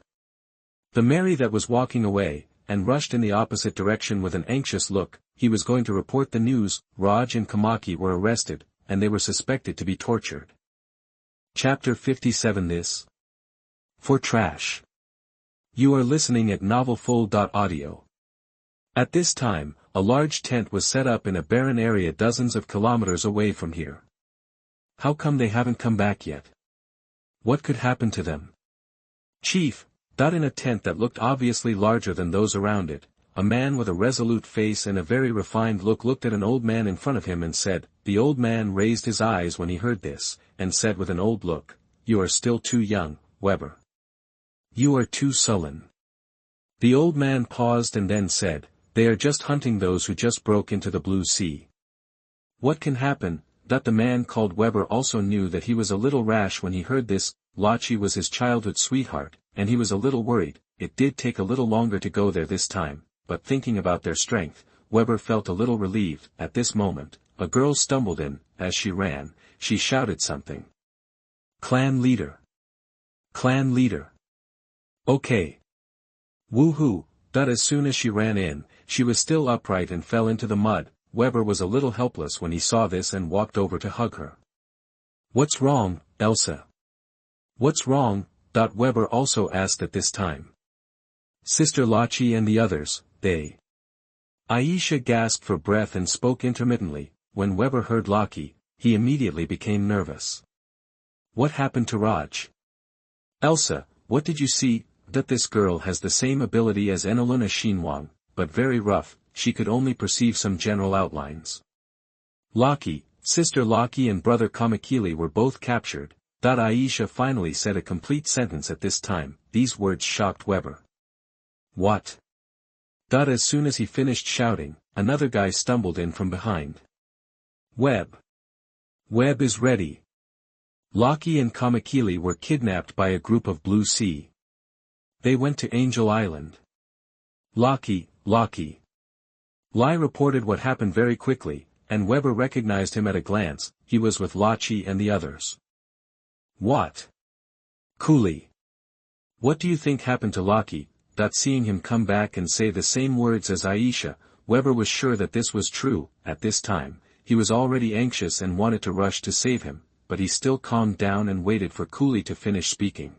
the Mary that was walking away, and rushed in the opposite direction with an anxious look. He was going to report the news. Raj and Kamaki were arrested, and they were suspected to be tortured. Chapter 57. This for trash. You are listening at novelfull.audio. At this time, a large tent was set up in a barren area dozens of kilometers away from here. How come they haven't come back yet? What could happen to them? Chief, in a tent that looked obviously larger than those around it, a man with a resolute face and a very refined look looked at an old man in front of him and said. The old man raised his eyes when he heard this, and said with an old look, "You are still too young, Weber. You are too sullen." The old man paused and then said, "They are just hunting those who just broke into the blue sea. What can happen?" The man called Weber also knew that he was a little rash when he heard this. Lachi was his childhood sweetheart, and he was a little worried. It did take a little longer to go there this time, but thinking about their strength, Weber felt a little relieved. At this moment, a girl stumbled in. As she ran, she shouted something. "Clan leader! Clan leader! Okay! Woohoo!" As soon as she ran in, she was still upright and fell into the mud. Weber was a little helpless when he saw this and walked over to hug her. "What's wrong, Elsa? What's wrong?" Weber also asked at this time. Sister Lachi and the others, they. Aisha gasped for breath and spoke intermittently. When Weber heard Lachi, he immediately became nervous. "What happened to Raj? Elsa, what did you see?" This girl has the same ability as Eneluna Shinwang, but very rough. She could only perceive some general outlines. Lachi, Sister Lachi and brother Kamakili were both captured. Aisha finally said a complete sentence at this time. These words shocked Weber. "What?" As soon as he finished shouting, another guy stumbled in from behind. Web is ready. Lachi and Kamakili were kidnapped by a group of Blue Sea. They went to Angel Island. Lachi. Lai reported what happened very quickly, and Weber recognized him at a glance. He was with Lachi and the others. "What? Cooley. What do you think happened to Lachi?" Seeing him come back and say the same words as Aisha, Weber was sure that this was true. At this time, he was already anxious and wanted to rush to save him, but he still calmed down and waited for Cooley to finish speaking.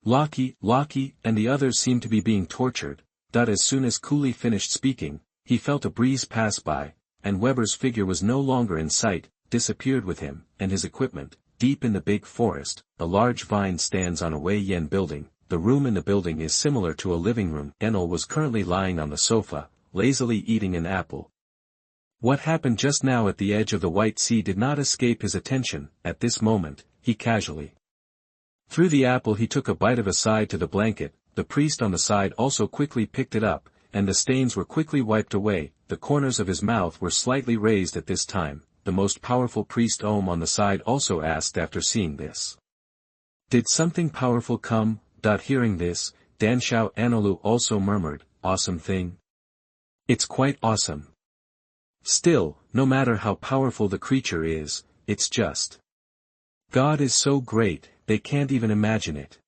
Lachi, and the others seemed to be being tortured. As soon as Cooley finished speaking, he felt a breeze pass by, and Weber's figure was no longer in sight, disappeared with him, and his equipment. Deep in the big forest, a large vine stands on a Wei Yen building. the room in the building is similar to a living room. Enel was currently lying on the sofa, lazily eating an apple. What happened just now at the edge of the White Sea did not escape his attention. At this moment, he casually threw the apple. He took a bite of aside to the blanket. The priest on the side also quickly picked it up, and the stains were quickly wiped away. The corners of his mouth were slightly raised at this time. The most powerful priest Om on the side also asked after seeing this. Did something powerful come? Hearing this, Danshao Anolu also murmured, awesome thing. It's quite awesome. Still, no matter how powerful the creature is, it's just. God is so great, they can't even imagine it.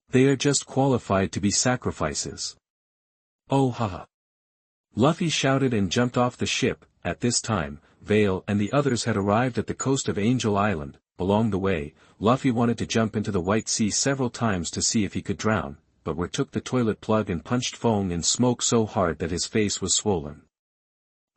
They are just qualified to be sacrifices. Oh haha. Luffy shouted and jumped off the ship. At this time, Vale and the others had arrived at the coast of Angel Island. Along the way, Luffy wanted to jump into the White Sea several times to see if he could drown, but Where took the toilet plug and punched foam and smoke so hard that his face was swollen.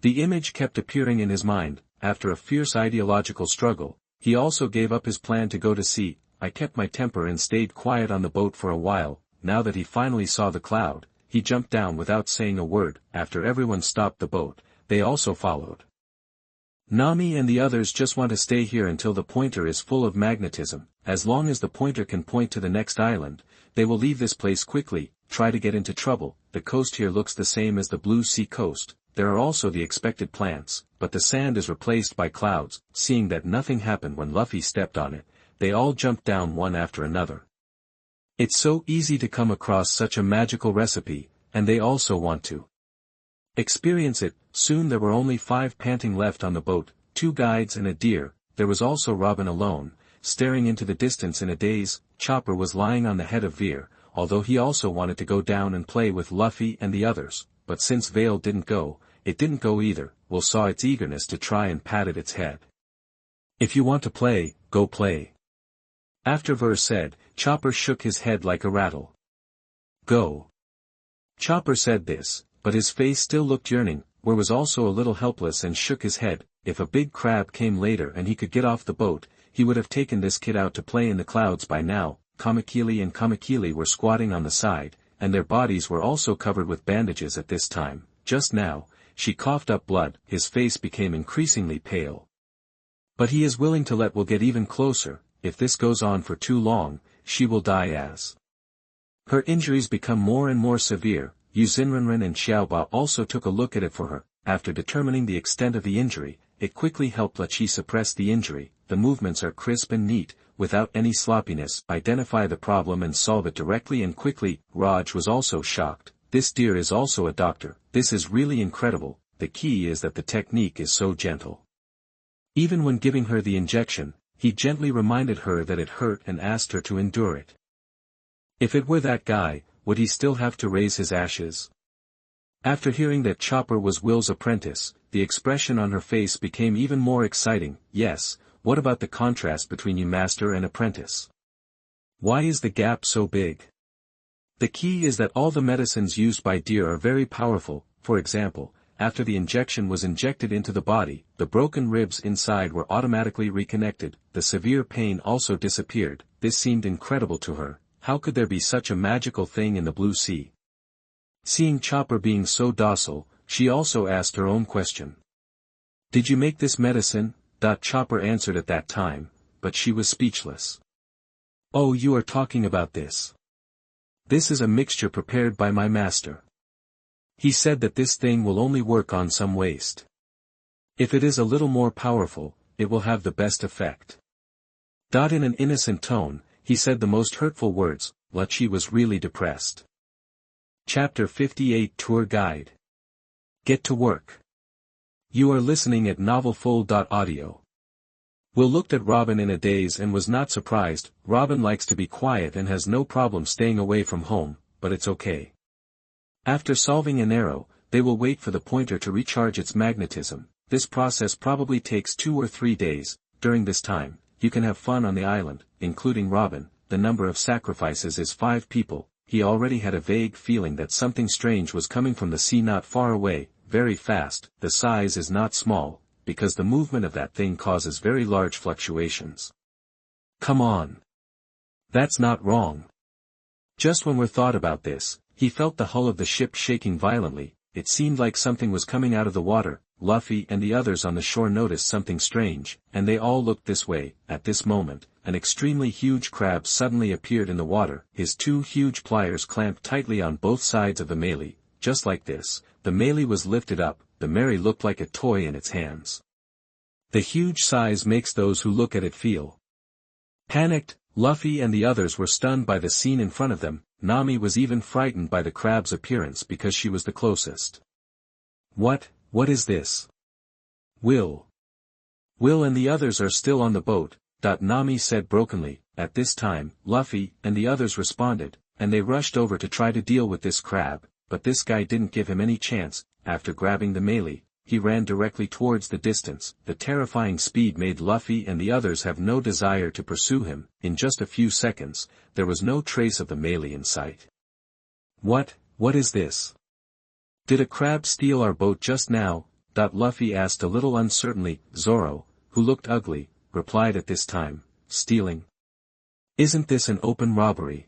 The image kept appearing in his mind. After a fierce ideological struggle, he also gave up his plan to go to sea. I kept my temper and stayed quiet on the boat for a while. Now that he finally saw the cloud, he jumped down without saying a word. After everyone stopped the boat, they also followed. Nami and the others just want to stay here until the pointer is full of magnetism. As long as the pointer can point to the next island, they will leave this place quickly. Try to get into trouble. The coast here looks the same as the Blue Sea coast. There are also the expected plants, but the sand is replaced by clouds. Seeing that nothing happened when Luffy stepped on it, they all jumped down one after another. It's so easy to come across such a magical recipe, and they also want to experience it. Soon there were only 5 panting left on the boat, 2 guides and a deer. There was also Robin alone, staring into the distance in a daze. Chopper was lying on the head of Veer, although he also wanted to go down and play with Luffy and the others, but since Vale didn't go, it didn't go either. Will saw its eagerness to try and pat at its head. If you want to play, go play. After Ver said, Chopper shook his head like a rattle. Go. Chopper said this, but his face still looked yearning. Where was also a little helpless and shook his head. If a big crab came later and he could get off the boat, he would have taken this kid out to play in the clouds by now. Kamakili and Kamakili were squatting on the side, and their bodies were also covered with bandages at this time. Just now, she coughed up blood. His face became increasingly pale. But he is willing to let Will get even closer. If this goes on for too long, she will die as her injuries become more and more severe. Yu Xinrenren and Xiaoba also took a look at it for her. After determining the extent of the injury, it quickly helped Lachi suppress the injury. The movements are crisp and neat, without any sloppiness. Identify the problem and solve it directly and quickly. Raj was also shocked. This deer is also a doctor. This is really incredible. The key is that the technique is so gentle. Even when giving her the injection, he gently reminded her that it hurt and asked her to endure it. If it were that guy, would he still have to raise his ashes? After hearing that Chopper was Will's apprentice, the expression on her face became even more exciting. Yes, what about the contrast between you master and apprentice? Why is the gap so big? The key is that all the medicines used by deer are very powerful. For example, after the injection was injected into the body, the broken ribs inside were automatically reconnected. The severe pain also disappeared. This seemed incredible to her. How could there be such a magical thing in the Blue Sea? Seeing Chopper being so docile, she also asked her own question. Did you make this medicine? Chopper answered at that time, but she was speechless. Oh, you are talking about this. This is a mixture prepared by my master. He said that this thing will only work on some waste. If it is a little more powerful, it will have the best effect. In an innocent tone, he said the most hurtful words. Lachi was really depressed. Chapter 58 Tour Guide. Get to work. You are listening at novelfull.audio. Will looked at Robin in a daze and was not surprised. Robin likes to be quiet and has no problem staying away from home, but it's okay. After solving an arrow, they will wait for the pointer to recharge its magnetism. This process probably takes 2 or 3 days. During this time, you can have fun on the island, including Robin. The number of sacrifices is 5 people. He already had a vague feeling that something strange was coming from the sea not far away, very fast. The size is not small, because the movement of that thing causes very large fluctuations. Come on. That's not wrong. Just when we thought about this, he felt the hull of the ship shaking violently. It seemed like something was coming out of the water. Luffy and the others on the shore noticed something strange, and they all looked this way. At this moment, an extremely huge crab suddenly appeared in the water. His two huge pliers clamped tightly on both sides of the melee. Just like this, the melee was lifted up. The melee looked like a toy in its hands. The huge size makes those who look at it feel panicked. Luffy and the others were stunned by the scene in front of them. Nami was even frightened by the crab's appearance because she was the closest. What is this? Will and the others are still on the boat, Nami said brokenly. At this time, Luffy and the others responded, and they rushed over to try to deal with this crab, but this guy didn't give him any chance. After grabbing the melee, he ran directly towards the distance. The terrifying speed made Luffy and the others have no desire to pursue him. In just a few seconds, there was no trace of the melee in sight. What is this? Did a crab steal our boat just now? Luffy asked a little uncertainly. Zoro, who looked ugly, replied at this time, stealing? Isn't this an open robbery?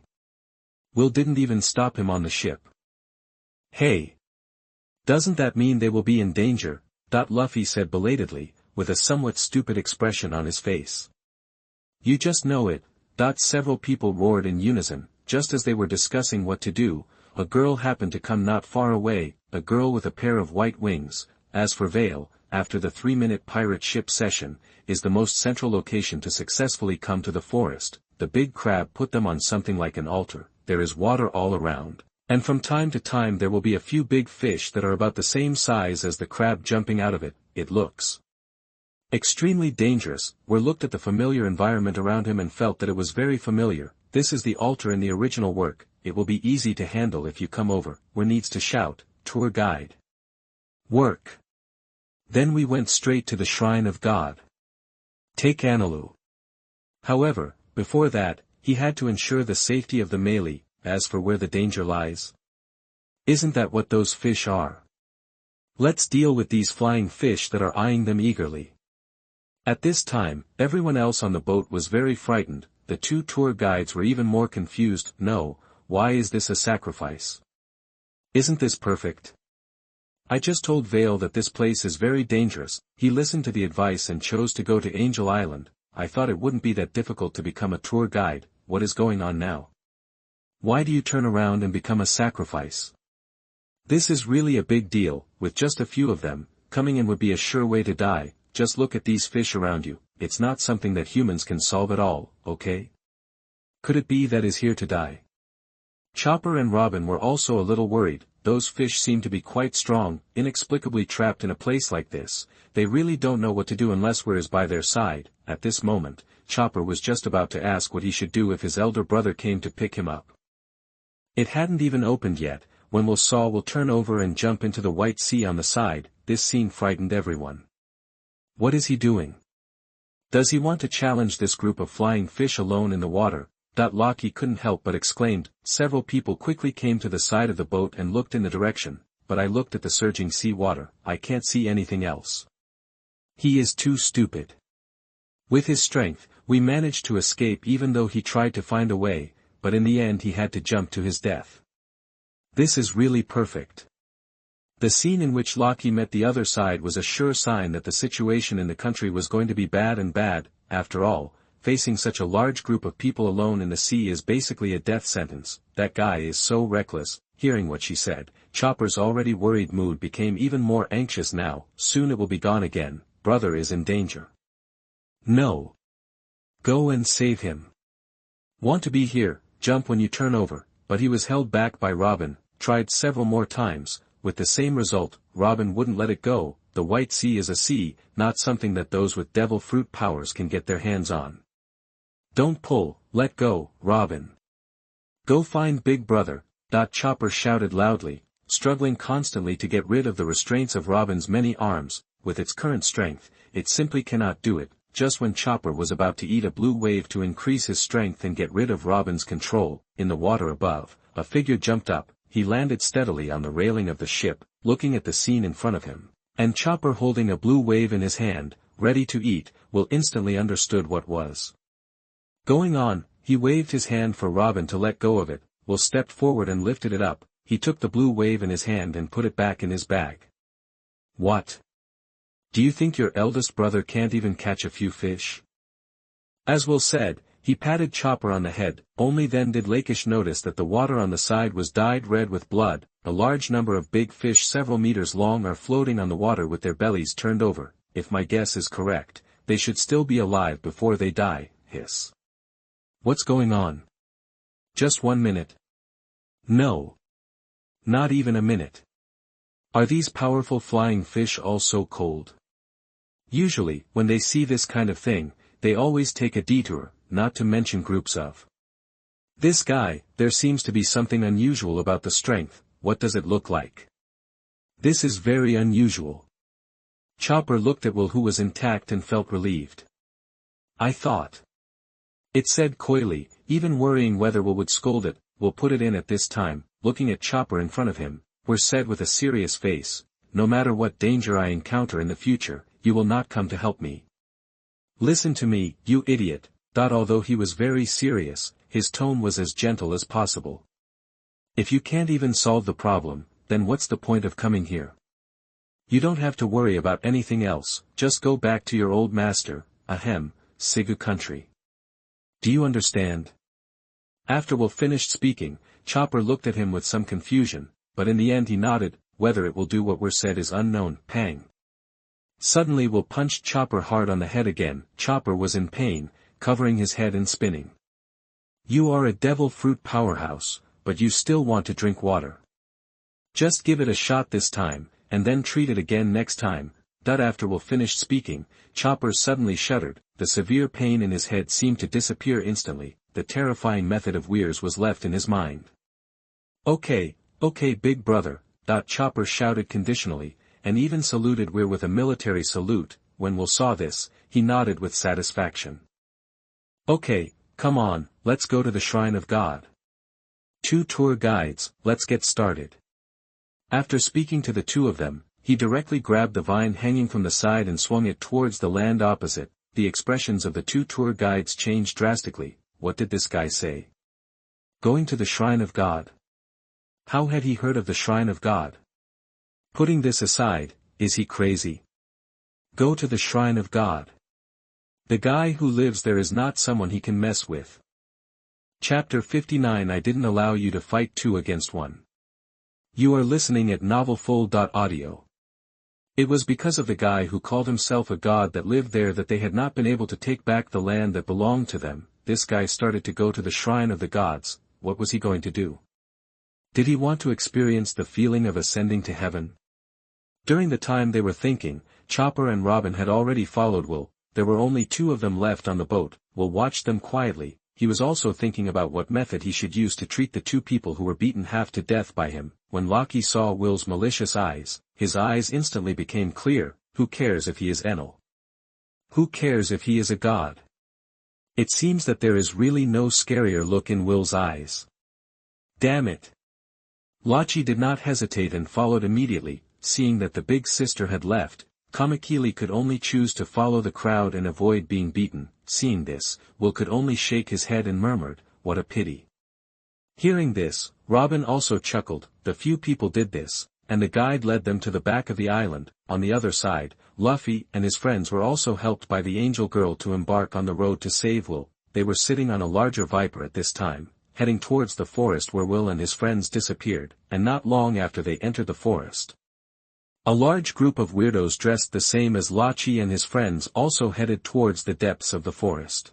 Will didn't even stop him on the ship. Hey! Doesn't that mean they will be in danger? Luffy said belatedly, with a somewhat stupid expression on his face. You just know it. Several people roared in unison. Just as they were discussing what to do, a girl happened to come not far away, a girl with a pair of white wings. As for Vale, after the 3-minute pirate ship session, is the most central location to successfully come to the forest. The big crab put them on something like an altar. There is water all around. And from time to time there will be a few big fish that are about the same size as the crab jumping out of it. It looks extremely dangerous. We looked at the familiar environment around him and felt that it was very familiar. This is the altar in the original work. It will be easy to handle if you come over. We needs to shout, tour guide. Work. Then we went straight to the shrine of God. Take Analu. However, before that, he had to ensure the safety of the melee. As for where the danger lies, isn't that what those fish are? Let's deal with these flying fish that are eyeing them eagerly. At this time, everyone else on the boat was very frightened. The two tour guides were even more confused. No, why is this a sacrifice? Isn't this perfect? I just told Vale that this place is very dangerous. He listened to the advice and chose to go to Angel Island. I thought it wouldn't be that difficult to become a tour guide. What is going on now? Why do you turn around and become a sacrifice? This is really a big deal. With just a few of them, coming in would be a sure way to die. Just look at these fish around you. It's not something that humans can solve at all, okay? Could it be that is here to die? Chopper and Robin were also a little worried. Those fish seem to be quite strong, inexplicably trapped in a place like this. They really don't know what to do unless we're by their side. At this moment, Chopper was just about to ask what he should do if his elder brother came to pick him up. It hadn't even opened yet, when Will will turn over and jump into the White Sea on the side. This scene frightened everyone. What is he doing? Does he want to challenge this group of flying fish alone in the water? Loki couldn't help but exclaimed. Several people quickly came to the side of the boat and looked in the direction, but I looked at the surging sea water. I can't see anything else. He is too stupid. With his strength, we managed to escape even though he tried to find a way, but in the end he had to jump to his death. This is really perfect. The scene in which Loki met the other side was a sure sign that the situation in the country was going to be bad and bad. After all, facing such a large group of people alone in the sea is basically a death sentence. That guy is so reckless. Hearing what she said, Chopper's already worried mood became even more anxious now. Soon it will be gone again. Brother is in danger. No. Go and save him. Want to be here, jump when you turn over. But he was held back by Robin, tried several more times, with the same result. Robin wouldn't let it go. The White Sea is a sea, not something that those with devil fruit powers can get their hands on. Don't pull, let go, Robin. Go find Big Brother. Chopper shouted loudly, struggling constantly to get rid of the restraints of Robin's many arms. With its current strength, it simply cannot do it. Just when Chopper was about to eat a blue wave to increase his strength and get rid of Robin's control, in the water above, a figure jumped up. He landed steadily on the railing of the ship, looking at the scene in front of him. And Chopper, holding a blue wave in his hand, ready to eat, Will instantly understood what was going on. He waved his hand for Robin to let go of it. Will stepped forward and lifted it up. He took the blue wave in his hand and put it back in his bag. What? Do you think your eldest brother can't even catch a few fish? As Will said, he patted Chopper on the head. Only then did Lakish notice that the water on the side was dyed red with blood. A large number of big fish several meters long are floating on the water with their bellies turned over. If my guess is correct, they should still be alive before they die. Hiss. What's going on? Just 1 minute. No. Not even a minute. Are these powerful flying fish all so cold? Usually, when they see this kind of thing, they always take a detour, not to mention groups of. This guy, there seems to be something unusual about the strength. What does it look like? This is very unusual. Chopper looked at Will, who was intact, and felt relieved. I thought. It said coyly, even worrying whether Will would scold it. We'll put it in at this time, looking at Chopper in front of him. Were said with a serious face, no matter what danger I encounter in the future, you will not come to help me. Listen to me, you idiot. Although he was very serious, his tone was as gentle as possible. If you can't even solve the problem, then what's the point of coming here? You don't have to worry about anything else, just go back to your old master, Sigu country. Do you understand? After Will finished speaking, Chopper looked at him with some confusion, but in the end he nodded. Whether it will do what were said is unknown. Pang. Suddenly Will punched Chopper hard on the head again. Chopper was in pain, covering his head and spinning. You are a devil fruit powerhouse, but you still want to drink water. Just give it a shot this time, and then treat it again next time. After Will finished speaking, Chopper suddenly shuddered. The severe pain in his head seemed to disappear instantly. The terrifying method of Weirs was left in his mind. Okay, big brother, Chopper shouted conditionally, and even saluted Weir with a military salute. When Will saw this, he nodded with satisfaction. Okay, come on, let's go to the Shrine of God. 2 tour guides, let's get started. After speaking to the 2 of them, he directly grabbed the vine hanging from the side and swung it towards the land opposite. The expressions of the 2 tour guides changed drastically. What did this guy say? Going to the Shrine of God? How had he heard of the Shrine of God? Putting this aside, is he crazy? Go to the Shrine of God. The guy who lives there is not someone he can mess with. Chapter 59. I didn't allow you to fight 2 against 1. You are listening at novelfull.audio. It was because of the guy who called himself a god that lived there that they had not been able to take back the land that belonged to them. This guy started to go to the Shrine of the Gods. What was he going to do? Did he want to experience the feeling of ascending to heaven? During the time they were thinking, Chopper and Robin had already followed Will. There were only 2 of them left on the boat. Will watched them quietly. He was also thinking about what method he should use to treat the 2 people who were beaten half to death by him. When Loki saw Will's malicious eyes, his eyes instantly became clear. Who cares if he is Enel? Who cares if he is a god? It seems that there is really no scarier look in Will's eyes. Damn it! Loki did not hesitate and followed immediately. Seeing that the big sister had left, Kamakili could only choose to follow the crowd and avoid being beaten. Seeing this, Will could only shake his head and murmured, what a pity. Hearing this, Robin also chuckled. The few people did this, and the guide led them to the back of the island. On the other side, Luffy and his friends were also helped by the angel girl to embark on the road to save Will. They were sitting on a larger viper at this time, heading towards the forest where Will and his friends disappeared, and not long after they entered the forest, a large group of weirdos dressed the same as Lachi and his friends also headed towards the depths of the forest.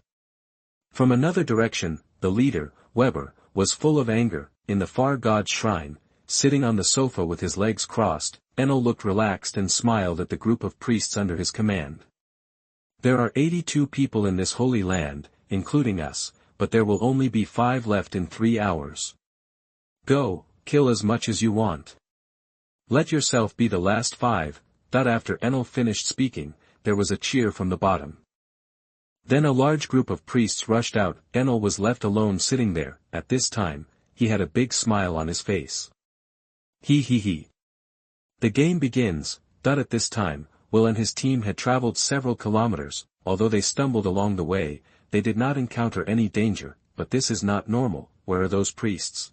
From another direction, the leader, Weber, was full of anger. In the far god's shrine, sitting on the sofa with his legs crossed, Enel looked relaxed and smiled at the group of priests under his command. There are 82 people in this holy land, including us, but there will only be 5 left in 3 hours. Go, kill as much as you want. Let yourself be the last 5. After Enel finished speaking, there was a cheer from the bottom. Then a large group of priests rushed out. Enel was left alone sitting there. At this time, he had a big smile on his face. He. The game begins. At this time, Will and his team had traveled several kilometers. Although they stumbled along the way, they did not encounter any danger. But this is not normal. Where are those priests?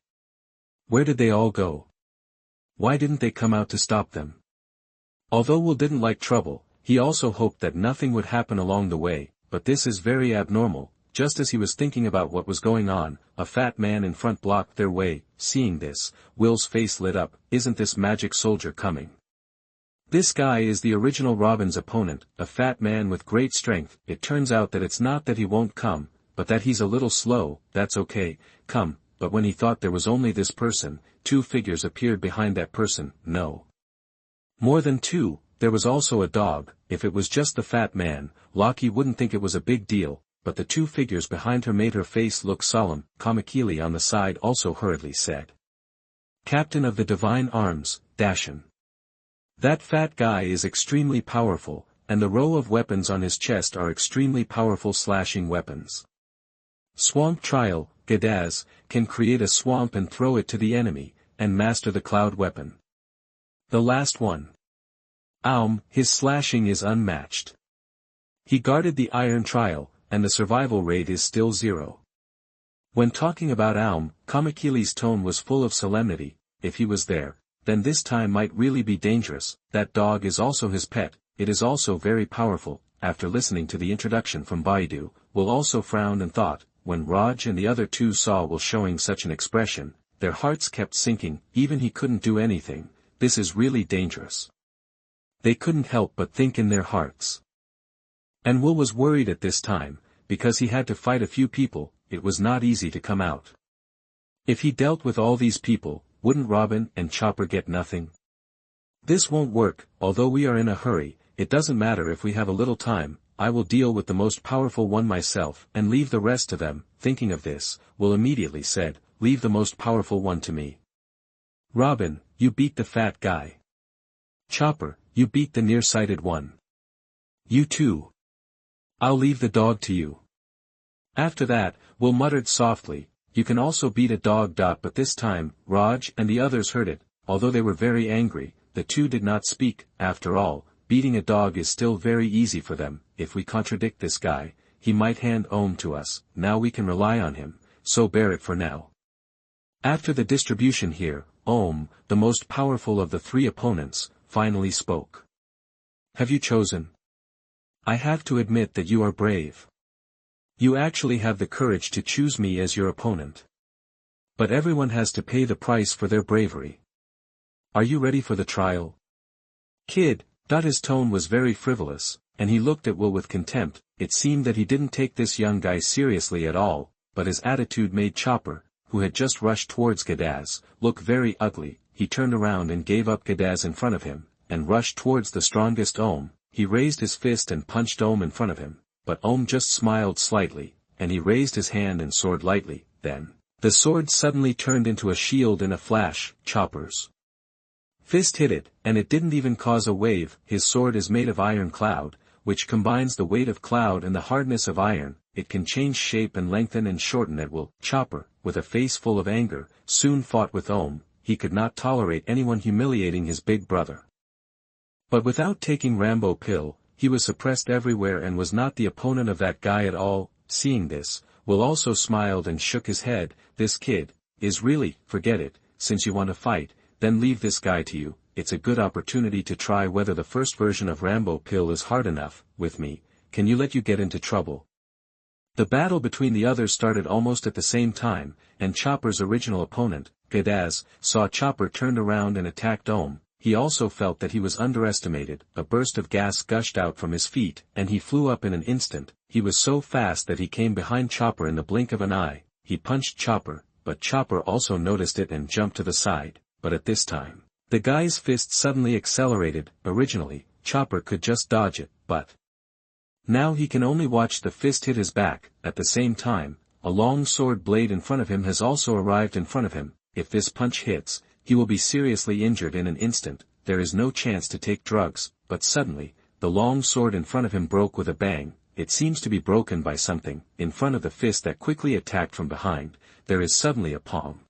Where did they all go? Why didn't they come out to stop them? Although Will didn't like trouble, he also hoped that nothing would happen along the way, but this is very abnormal. Just as he was thinking about what was going on, a fat man in front blocked their way. Seeing this, Will's face lit up. Isn't this magic soldier coming? This guy is the original Robin's opponent, a fat man with great strength. It turns out that it's not that he won't come, but that he's a little slow. That's okay, come. But when he thought there was only this person, two figures appeared behind that person. No. More than two, there was also a dog. If it was just the fat man, Loki wouldn't think it was a big deal, but the two figures behind her made her face look solemn. Kamakili on the side also hurriedly said, "Captain of the Divine Arms, Dashin. That fat guy is extremely powerful, and the row of weapons on his chest are extremely powerful slashing weapons. Swamp Trial, Gadaz, can create a swamp and throw it to the enemy, and master the cloud weapon. The last one. His slashing is unmatched. He guarded the Iron Trial, and the survival rate is still 0. When talking about Kamakili's tone was full of solemnity. If he was there, then this time might really be dangerous. That dog is also his pet, it is also very powerful. After listening to the introduction from Baidu, Will also frowned and thought, when Raj and the other two saw Will showing such an expression, their hearts kept sinking. Even he couldn't do anything. This is really dangerous. They couldn't help but think in their hearts. And Will was worried at this time, because he had to fight a few people. It was not easy to come out. If he dealt with all these people, wouldn't Robin and Chopper get nothing? This won't work. Although we are in a hurry, it doesn't matter if we have a little time. I will deal with the most powerful one myself, and leave the rest to them. Thinking of this, Will immediately said, leave the most powerful one to me. Robin, you beat the fat guy. Chopper, you beat the nearsighted one. You too. I'll leave the dog to you. After that, Will muttered softly, you can also beat a dog. But this time, Raj and the others heard it. Although they were very angry, the two did not speak. After all, beating a dog is still very easy for them. If we contradict this guy, he might hand to us. Now we can rely on him, so bear it for now. After the distribution here, the most powerful of the three opponents, finally spoke. Have you chosen? I have to admit that you are brave. You actually have the courage to choose me as your opponent. But everyone has to pay the price for their bravery. Are you ready for the trial? Kid. His tone was very frivolous, and he looked at Will with contempt. It seemed that he didn't take this young guy seriously at all, but his attitude made Chopper, who had just rushed towards Gadaz, look very ugly. He turned around and gave up Gadaz in front of him, and rushed towards the strongest He raised his fist and punched in front of him, but just smiled slightly, and he raised his hand and sword lightly. Then, the sword suddenly turned into a shield in a flash. Chopper's fist hit it, and it didn't even cause a wave. His sword is made of iron cloud, which combines the weight of cloud and the hardness of iron. It can change shape and lengthen and shorten at will. Chopper, with a face full of anger, soon fought with He could not tolerate anyone humiliating his big brother. But without taking Rambo pill, he was suppressed everywhere and was not the opponent of that guy at all. Seeing this, Will also smiled and shook his head. This kid is really, forget it. Since you want to fight, then leave this guy to you. It's a good opportunity to try whether the first version of Rambo pill is hard enough. With me, can you let you get into trouble? The battle between the others started almost at the same time, and Chopper's original opponent, Gadaz, saw Chopper turned around and attacked He also felt that he was underestimated. A burst of gas gushed out from his feet, and he flew up in an instant. He was so fast that he came behind Chopper in the blink of an eye. He punched Chopper, but Chopper also noticed it and jumped to the side. But at this time, the guy's fist suddenly accelerated. Originally, Chopper could just dodge it, but now he can only watch the fist hit his back. At the same time, a long sword blade in front of him has also arrived in front of him. If this punch hits, he will be seriously injured in an instant. There is no chance to take drugs. But suddenly, the long sword in front of him broke with a bang. It seems to be broken by something. In front of the fist that quickly attacked from behind, there is suddenly a palm.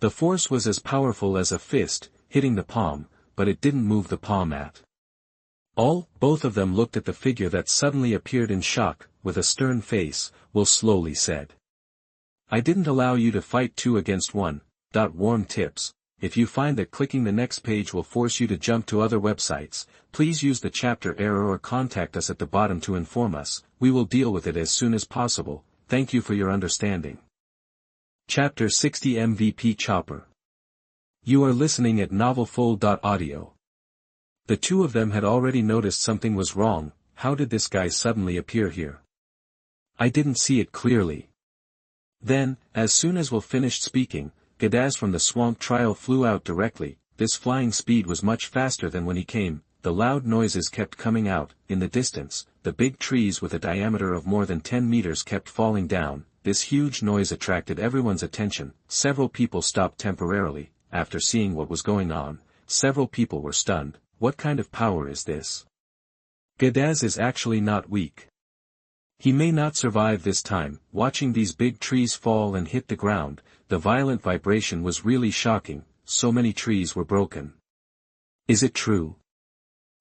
The force was as powerful as a fist, hitting the palm, but it didn't move the palm at all. Both of them looked at the figure that suddenly appeared in shock. With a stern face, Will slowly said, I didn't allow you to fight 2 against 1. Warm tips. If you find that clicking the next page will force you to jump to other websites, please use the chapter error or contact us at the bottom to inform us. We will deal with it as soon as possible. Thank you for your understanding. Chapter 60 MVP Chopper. You are listening at novelfull.audio. The two of them had already noticed something was wrong. How did this guy suddenly appear here? I didn't see it clearly. Then, as soon as Will finished speaking, Gadaz from the swamp trial flew out directly. This flying speed was much faster than when he came. The loud noises kept coming out. In the distance, the big trees with a diameter of more than 10 meters kept falling down. This huge noise attracted everyone's attention. Several people stopped temporarily. After seeing what was going on, several people were stunned. What kind of power is this? Gadaz is actually not weak. He may not survive this time. Watching these big trees fall and hit the ground, the violent vibration was really shocking. So many trees were broken. Is it true?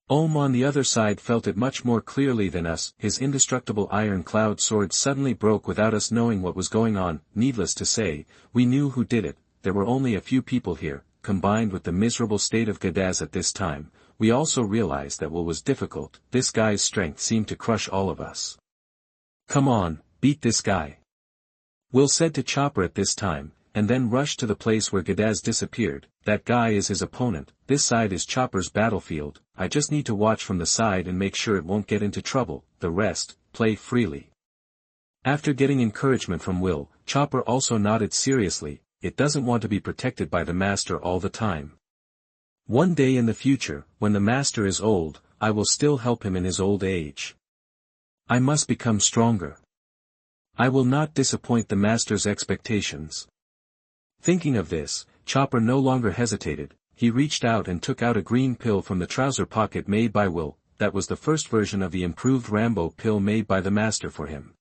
Om on the other side felt it much more clearly than us. His indestructible iron cloud sword suddenly broke without us knowing what was going on. Needless to say, we knew who did it. There were only a few people here. Combined with the miserable state of Gadaz at this time, we also realized that what was difficult. This guy's strength seemed to crush all of us. Come on, beat this guy. Will said to Chopper at this time, and then rushed to the place where Gadaz disappeared. That guy is his opponent. This side is Chopper's battlefield. I just need to watch from the side and make sure it won't get into trouble. The rest, play freely. After getting encouragement from Will, Chopper also nodded seriously. It doesn't want to be protected by the master all the time. One day in the future, when the master is old, I will still help him in his old age. I must become stronger. I will not disappoint the master's expectations. Thinking of this, Chopper no longer hesitated. He reached out and took out a green pill from the trouser pocket made by Will. That was the first version of the improved Rambo pill made by the master for him.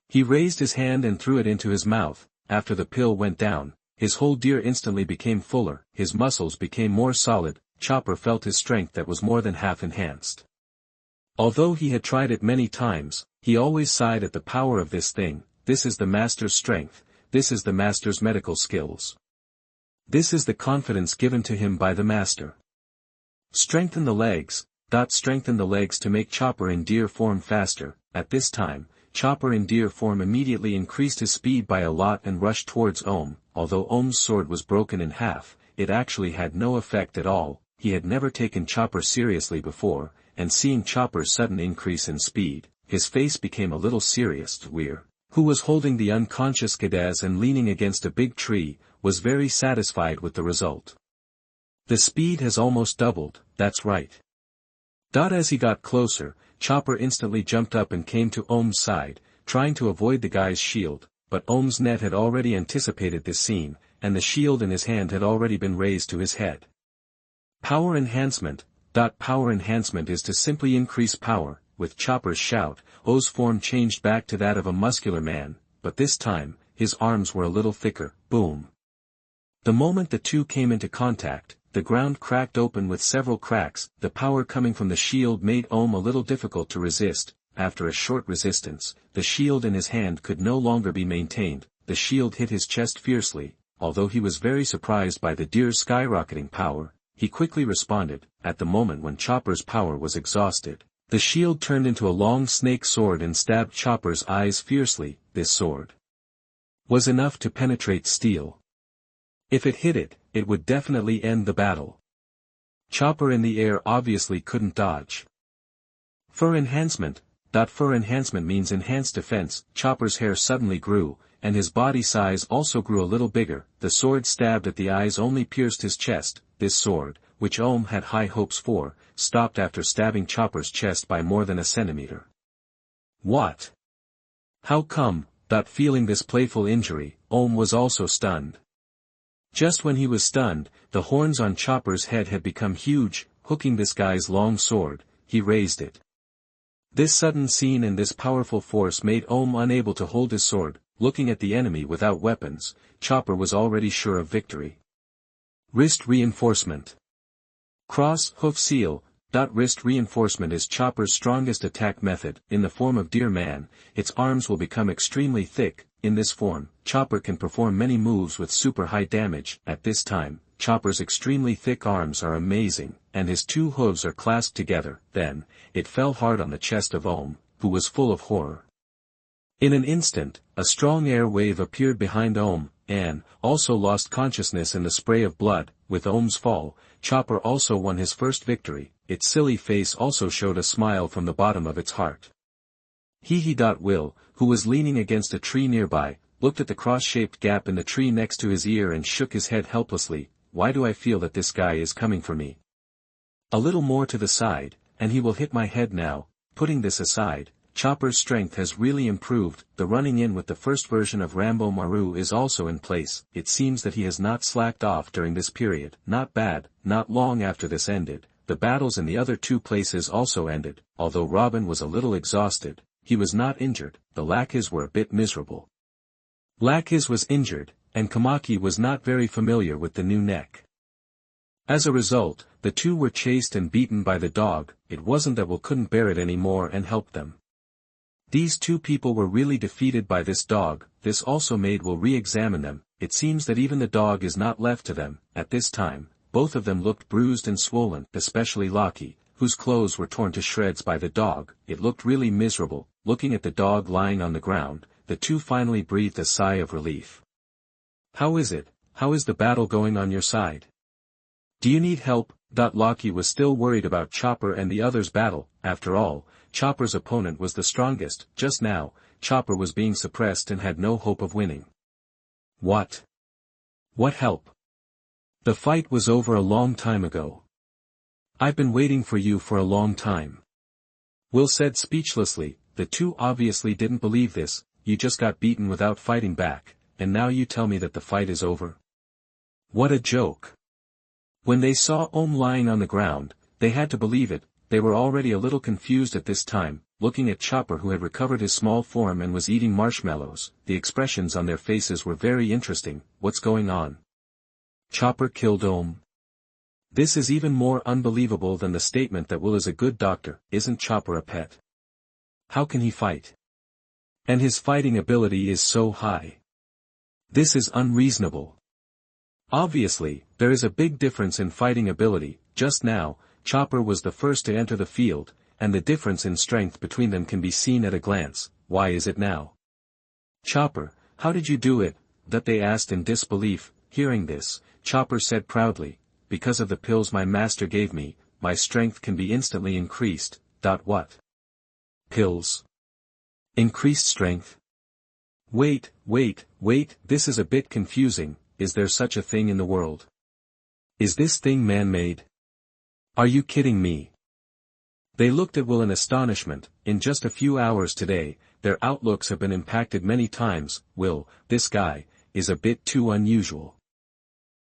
He raised his hand and threw it into his mouth. After the pill went down, his whole deer instantly became fuller, his muscles became more solid. Chopper felt his strength that was more than half enhanced. Although he had tried it many times, he always sighed at the power of this thing. This is the master's strength, this is the master's medical skills. This is the confidence given to him by the master. Strengthen the legs. Strengthen the legs to make Chopper in deer form faster. At this time, Chopper in deer form immediately increased his speed by a lot and rushed towards Om. Although Om's sword was broken in half, it actually had no effect at all. He had never taken Chopper seriously before, and seeing Chopper's sudden increase in speed, his face became a little serious. Weir, who was holding the unconscious Gadaz and leaning against a big tree, was very satisfied with the result. The speed has almost doubled, that's right. As he got closer, Chopper instantly jumped up and came to Om's side, trying to avoid the guy's shield, but Om's net had already anticipated this scene, and the shield in his hand had already been raised to his head. Power enhancement. Power enhancement is to simply increase power. With Chopper's shout, O's form changed back to that of a muscular man, but this time, his arms were a little thicker. Boom. The moment the two came into contact, the ground cracked open with several cracks. The power coming from the shield made Om a little difficult to resist. After a short resistance, the shield in his hand could no longer be maintained. The shield hit his chest fiercely. Although he was very surprised by the deer's skyrocketing power, he quickly responded. At the moment when Chopper's power was exhausted, the shield turned into a long snake sword and stabbed Chopper's eyes fiercely. This sword was enough to penetrate steel. If it hit it, it would definitely end the battle. Chopper in the air obviously couldn't dodge. Fur enhancement. Fur enhancement means enhanced defense. Chopper's hair suddenly grew, and his body size also grew a little bigger. The sword stabbed at the eyes only pierced his chest. This sword, which Om had high hopes for, stopped after stabbing Chopper's chest by more than a centimeter. What? How come? Feeling this playful injury, Om was also stunned. Just when he was stunned, the horns on Chopper's head had become huge. Hooking this guy's long sword, he raised it. This sudden scene and this powerful force made Om unable to hold his sword. Looking at the enemy without weapons, Chopper was already sure of victory. Wrist reinforcement. Cross hoof seal. Wrist reinforcement is Chopper's strongest attack method. In the form of deer man, its arms will become extremely thick. in this form, Chopper can perform many moves with super high damage. At this time, Chopper's extremely thick arms are amazing, and his two hooves are clasped together. Then, it fell hard on the chest of Om, who was full of horror. In an instant, a strong air wave appeared behind Om, and also lost consciousness in the spray of blood. With Om's fall, Chopper also won his first victory. Its silly face also showed a smile from the bottom of its heart. Will, who was leaning against a tree nearby, looked at the cross-shaped gap in the tree next to his ear and shook his head helplessly. Why do I feel that this guy is coming for me? A little more to the side, and he will hit my head now. Putting this aside, Chopper's strength has really improved. The running in with the first version of Rambo Maru is also in place. It seems that he has not slacked off during this period. Not bad. Not long after this ended, the battles in the other two places also ended. Although Robin was a little exhausted, he was not injured. The Lakiz were a bit miserable. Lakiz was injured, and Kamaki was not very familiar with the new neck. As a result, the two were chased and beaten by the dog. It wasn't that Will couldn't bear it anymore and helped them. These two people were really defeated by this dog. This also made Will re-examine them. It seems that even the dog is not left to them. At this time, both of them looked bruised and swollen, especially Laki, whose clothes were torn to shreds by the dog. It looked really miserable. Looking at the dog lying on the ground, the two finally breathed a sigh of relief. How is it? How is the battle going on your side? Do you need help? Laki was still worried about Chopper and the others' battle. After all, Chopper's opponent was the strongest. Just now, Chopper was being suppressed and had no hope of winning. What? What help? The fight was over a long time ago. I've been waiting for you for a long time. Will said speechlessly. The two obviously didn't believe this. You just got beaten without fighting back, and now you tell me that the fight is over? What a joke. When they saw Om lying on the ground, they had to believe it. They were already a little confused at this time, looking at Chopper, who had recovered his small form and was eating marshmallows. The expressions on their faces were very interesting. What's going on? Chopper killed Om. This is even more unbelievable than the statement that Will is a good doctor. Isn't Chopper a pet? How can he fight? And his fighting ability is so high. This is unreasonable. Obviously, there is a big difference in fighting ability. Just now, Chopper was the first to enter the field, and the difference in strength between them can be seen at a glance. Why is it now? Chopper, how did you do it? That they asked in disbelief. Hearing this, Chopper said proudly, because of the pills my master gave me, my strength can be instantly increased. What? Pills? Increased strength? Wait, this is a bit confusing. Is there such a thing in the world? Is this thing man-made? Are you kidding me? They looked at Will in astonishment. In just a few hours today, their outlooks have been impacted many times. Will, this guy, is a bit too unusual.